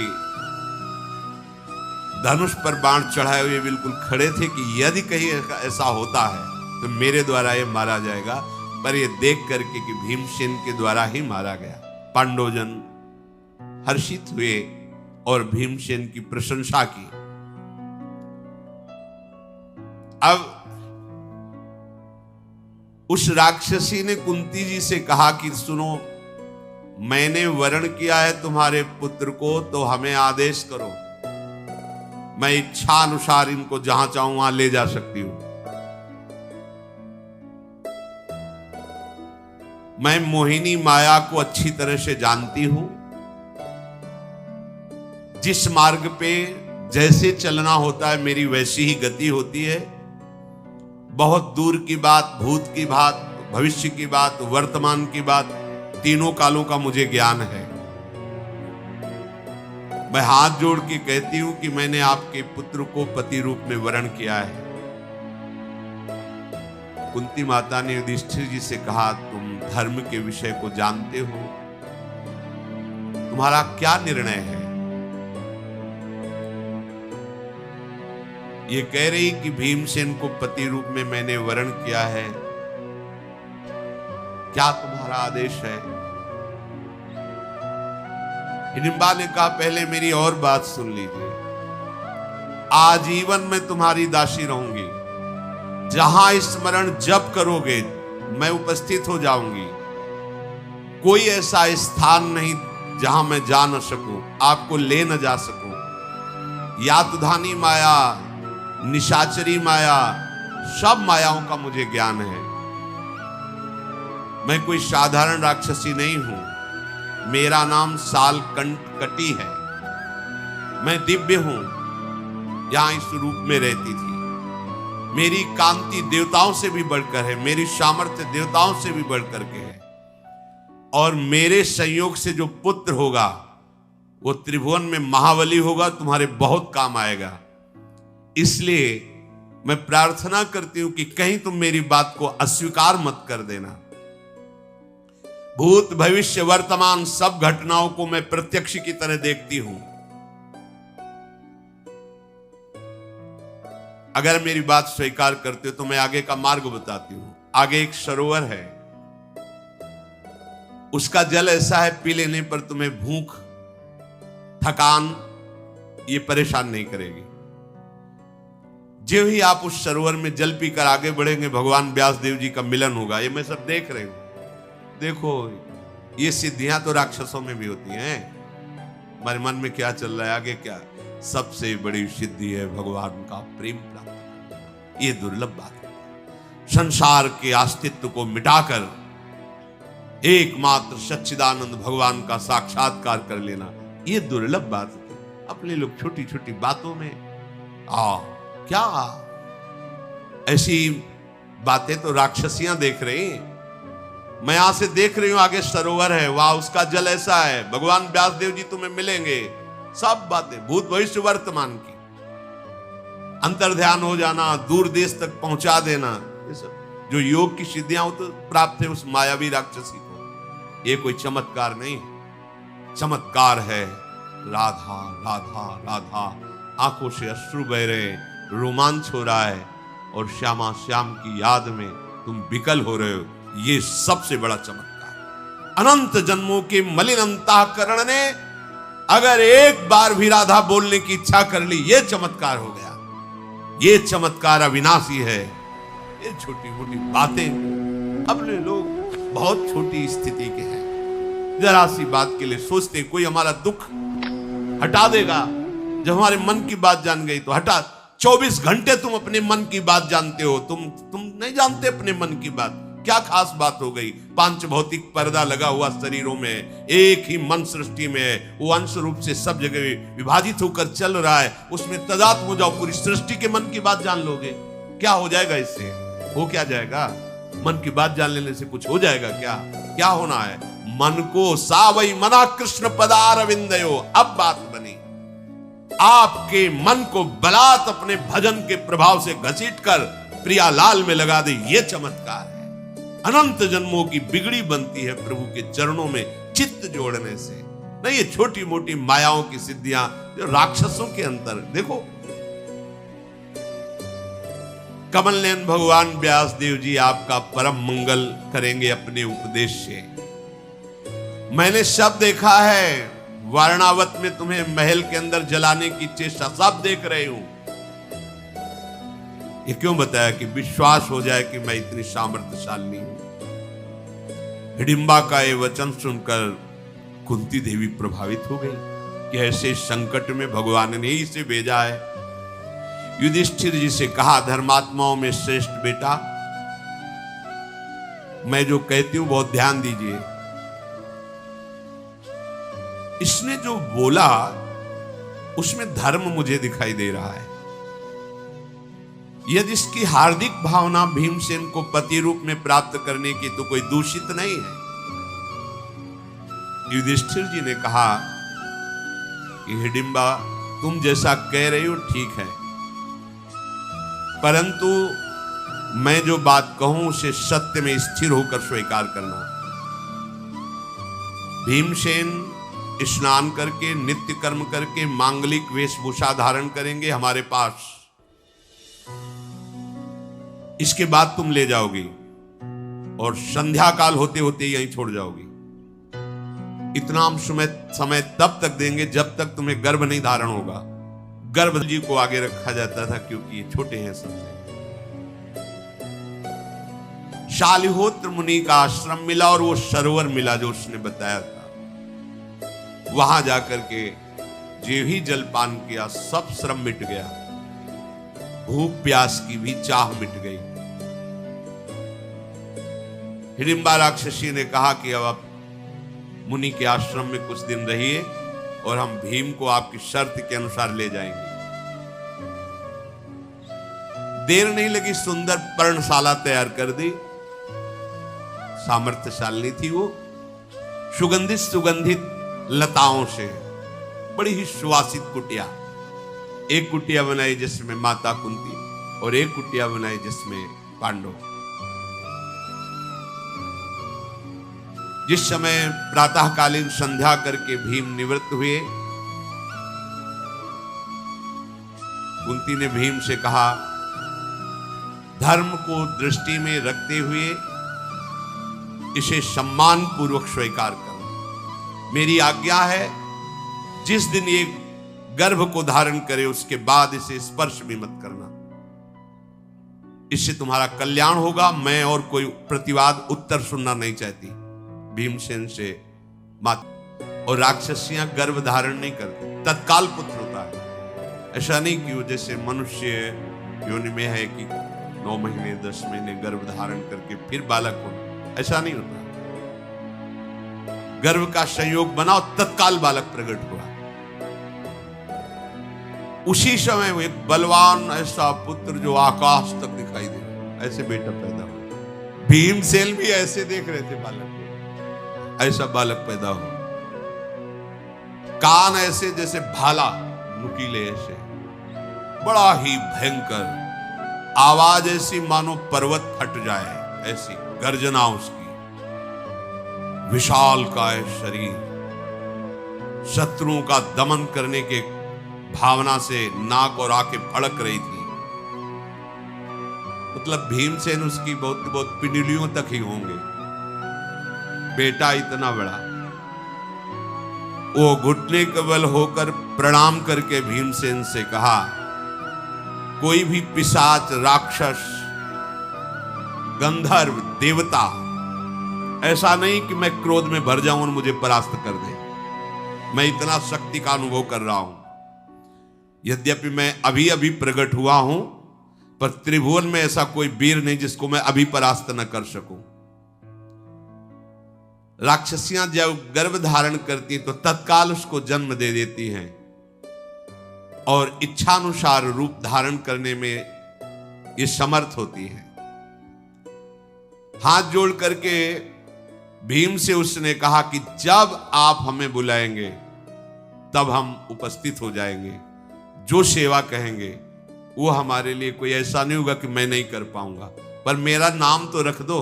धनुष पर बाण चढ़ाए हुए बिल्कुल खड़े थे कि यदि कहीं ऐसा होता है तो मेरे द्वारा ये मारा जाएगा, पर ये देख करके कि भीमसेन के द्वारा ही मारा गया, पांडवजन हर्षित हुए और भीमसेन की प्रशंसा की। अब उस राक्षसी ने कुंती जी से कहा कि सुनो, मैंने वरण किया है तुम्हारे पुत्र को, तो हमें आदेश करो, मैं इच्छा अनुसार इनको जहां चाहूं वहां ले जा सकती हूं। मैं मोहिनी माया को अच्छी तरह से जानती हूं, जिस मार्ग पे जैसे चलना होता है मेरी वैसी ही गति होती है। बहुत दूर की बात, भूत की बात, भविष्य की बात, वर्तमान की बात, तीनों कालों का मुझे ज्ञान है। मैं हाथ जोड़ के कहती हूं कि मैंने आपके पुत्र को पति रूप में वरण किया है। कुंती माता ने युधिष्ठिर जी से कहा, तुम धर्म के विषय को जानते हो, तुम्हारा क्या निर्णय है? ये कह रही कि भीमसेन को पति रूप में मैंने वरण किया है, क्या तुम्हारा आदेश है? हिडिंबा ने कहा, पहले मेरी और बात सुन लीजिए, आजीवन मैं तुम्हारी दासी रहूंगी, जहां स्मरण जप करोगे मैं उपस्थित हो जाऊंगी। कोई ऐसा स्थान नहीं जहां मैं जा न सकूं, आपको ले न जा सकूं। यातुधानी माया, निशाचरी माया, सब मायाओं का मुझे ज्ञान है। मैं कोई साधारण राक्षसी नहीं हूं, मेरा नाम सालकंठकटी है, मैं दिव्य हूं, यहां इस रूप में रहती थी। मेरी कांति देवताओं से भी बढ़कर है, मेरी सामर्थ्य देवताओं से भी बढ़कर के है, और मेरे संयोग से जो पुत्र होगा वो त्रिभुवन में महाबली होगा, तुम्हारे बहुत काम आएगा। इसलिए मैं प्रार्थना करती हूं कि कहीं तुम मेरी बात को अस्वीकार मत कर देना। भूत भविष्य वर्तमान सब घटनाओं को मैं प्रत्यक्ष की तरह देखती हूं। अगर मेरी बात स्वीकार करते हो तो मैं आगे का मार्ग बताती हूं। आगे एक सरोवर है, उसका जल ऐसा है पी लेने पर तुम्हें भूख, थकान ये परेशान नहीं करेगी। जो ही आप उस सरोवर में जल पीकर आगे बढ़ेंगे, भगवान व्यास देव जी का मिलन होगा। ये मैं सब देख रही हूं। देखो, ये सिद्धियां तो राक्षसों में भी होती हैं। हमारे मन में क्या चल रहा है, आगे क्या? सबसे बड़ी सिद्धि है भगवान का प्रेम प्राप्त करना। ये दुर्लभ बात है। संसार के अस्तित्व को मिटाकर एकमात्र सच्चिदानंद भगवान का साक्षात्कार कर लेना, ये दुर्लभ बात है। अपने लोग छोटी छोटी बातों में क्या ऐसी बातें तो राक्षसियां देख रही हैं। मैं यहां से देख रही हूं, आगे सरोवर है, वाह उसका जल ऐसा है, भगवान व्यास देव जी तुम्हें मिलेंगे। सब बातें भूत भविष्य वर्तमान की, अंतर्ध्यान हो जाना, दूर देश तक पहुंचा देना, ये सब जो योग की सिद्धियां तो प्राप्त है उस मायावी राक्षसी को। ये कोई चमत्कार नहीं है, चमत्कार है राधा राधा राधा। आंखों से अश्रु बह रहे, रोमांच हो रहा है, और श्यामा श्याम की याद में तुम विकल हो रहे हो, ये सबसे बड़ा चमत्कार। अनंत जन्मों के मलिन अंतःकरण ने अगर एक बार भी राधा बोलने की इच्छा कर ली, ये चमत्कार हो गया। ये चमत्कार अविनाशी है। ये छोटी मोटी बातें अपने लोग बहुत छोटी स्थिति के हैं, जरा सी बात के लिए सोचते कोई हमारा दुख हटा देगा। जब हमारे मन की बात जान गई तो हटा, 24 घंटे तुम अपने मन की बात जानते हो, तुम नहीं जानते अपने मन की बात। क्या खास बात हो गई? पांच भौतिक पर्दा लगा हुआ शरीरों में, एक ही मन सृष्टि में है, वो अंश रूप से सब जगह विभाजित होकर चल रहा है, उसमें तदात्म हो जाओ, पूरी सृष्टि के मन की बात जान लोगे, क्या हो जाएगा इससे? हो क्या जाएगा? मन की बात जान लेने से कुछ हो जाएगा क्या? क्या होना है? मन को सावई मना कृष्ण पदारविंदयो। अब बात बनी, आपके मन को बलात् अपने भजन के प्रभाव से घसीटकर प्रियालाल में लगा दे, ये चमत्कार है। अनंत जन्मों की बिगड़ी बनती है प्रभु के चरणों में चित्त जोड़ने से। नहीं ये छोटी मोटी मायाओं की सिद्धियां जो राक्षसों के अंतर। देखो कमल नयन भगवान व्यास देव जी आपका परम मंगल करेंगे अपने उपदेश से। मैंने सब देखा है, वारणावत में तुम्हें महल के अंदर जलाने की चेष्टा सब देख रहे हूं। ये क्यों बताया? कि विश्वास हो जाए कि मैं इतनी सामर्थ्यशाली हूं। हिडिंबा का ये वचन सुनकर कुंती देवी प्रभावित हो गई कि ऐसे संकट में भगवान ने ही इसे भेजा है। युधिष्ठिर जी से कहा, धर्मात्माओं में श्रेष्ठ बेटा, मैं जो कहती हूं बहुत ध्यान दीजिए। इसने जो बोला उसमें धर्म मुझे दिखाई दे रहा है। यदि इसकी हार्दिक भावना भीमसेन को पति रूप में प्राप्त करने की तो कोई दूषित नहीं है। युधिष्ठिर जी ने कहा कि हिडिंबा तुम जैसा कह रही हो ठीक है, परंतु मैं जो बात कहूं उसे सत्य में स्थिर होकर स्वीकार करना। भीमसेन स्नान करके नित्य कर्म करके मांगलिक वेशभूषा धारण करेंगे हमारे पास, इसके बाद तुम ले जाओगी और संध्या काल होते होते यहीं छोड़ जाओगी। इतना समय तब तक देंगे जब तक तुम्हें गर्भ नहीं धारण होगा। गर्भ जी को आगे रखा जाता था क्योंकि ये छोटे हैं सबसे। शालिहोत्र मुनि का आश्रम मिला और वो सरोवर मिला जो उसने बताया था। वहां जाकर के जो ही जलपान किया सब श्रम मिट गया, भूख प्यास की भी चाह मिट गई। हिडिंबा राक्षसी ने कहा कि अब आप मुनि के आश्रम में कुछ दिन रहिए और हम भीम को आपकी शर्त के अनुसार ले जाएंगे। देर नहीं लगी, सुंदर पर्णशाला तैयार कर दी। सामर्थ्यशाली थी वो, सुगंधित सुगंधित लताओं से बड़ी ही सुवासित कुटिया। एक कुटिया बनाई जिसमें माता कुंती और एक कुटिया बनाई जिसमें पांडव। जिस समय प्रातःकालीन संध्या करके भीम निवृत्त हुए, कुंती ने भीम से कहा, धर्म को दृष्टि में रखते हुए इसे सम्मान पूर्वक स्वीकार करो। मेरी आज्ञा है, जिस दिन ये गर्भ को धारण करे उसके बाद इसे स्पर्श भी मत करना, इससे तुम्हारा कल्याण होगा। मैं और कोई प्रतिवाद उत्तर सुनना नहीं चाहती। भीमसेन से माता और राक्षसियां गर्भ धारण नहीं करती, तत्काल पुत्र होता है। ऐसा नहीं कि वो जैसे मनुष्य योनि में है कि 9 महीने 10 महीने गर्भ धारण करके फिर बालक होना, ऐसा नहीं होता। गर्भ का संयोग बना और तत्काल बालक प्रकट हुआ। उसी समय वो एक बलवान ऐसा पुत्र जो आकाश तक दिखाई दे रहा, ऐसे बेटा पैदा हुआ। भीमसेन भी ऐसे देख रहे थे बालक को, ऐसा बालक पैदा हुआ। कान ऐसे जैसे भाला, नुकीले ऐसे, बड़ा ही भयंकर। आवाज ऐसी मानो पर्वत फट जाए, ऐसी गर्जना उसकी। विशाल काय शरीर, शत्रुओं का दमन करने के भावना से नाक और आंखें फड़क रही थी। मतलब भीमसेन उसकी बहुत बहुत पिंडलियों तक ही होंगे। बेटा इतना बड़ा। वो घुटने के बल होकर प्रणाम करके भीमसेन से कहा, कोई भी पिशाच, राक्षस, गंधर्व, देवता, ऐसा नहीं कि मैं क्रोध में भर जाऊं और मुझे परास्त कर दे। मैं इतना शक्ति का अनुभव कर रहा हूं। यद्यपि मैं अभी अभी प्रकट हुआ हूं, पर त्रिभुवन में ऐसा कोई वीर नहीं जिसको मैं अभी परास्त न कर सकूं। राक्षसियां जब गर्भ धारण करती तो तत्काल उसको जन्म दे देती हैं और इच्छानुसार रूप धारण करने में ये समर्थ होती है। हाथ जोड़ करके भीम से उसने कहा कि जब आप हमें बुलाएंगे तब हम उपस्थित हो जाएंगे, जो सेवा कहेंगे वो हमारे लिए कोई ऐसा नहीं होगा कि मैं नहीं कर पाऊंगा, पर मेरा नाम तो रख दो।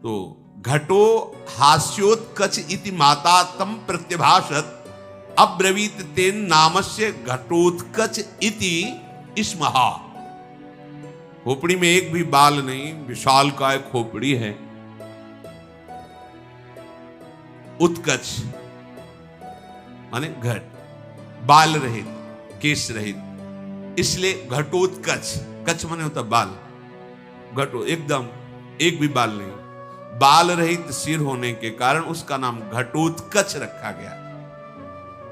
तो घटो हास्योत्कच इति माता तम प्रत्यभाषत अब्रवीत तेन नामस्य घटोत्कच इति स्महा। खोपड़ी में एक भी बाल नहीं, विशाल काय खोपड़ी है। उत्कच माने घट, बाल रहित, केश रहित, इसलिए घटोत्कच। कच माने होता बाल, घटो एकदम एक भी बाल नहीं, बाल रहित सिर होने के कारण उसका नाम घटोत्कच रखा गया।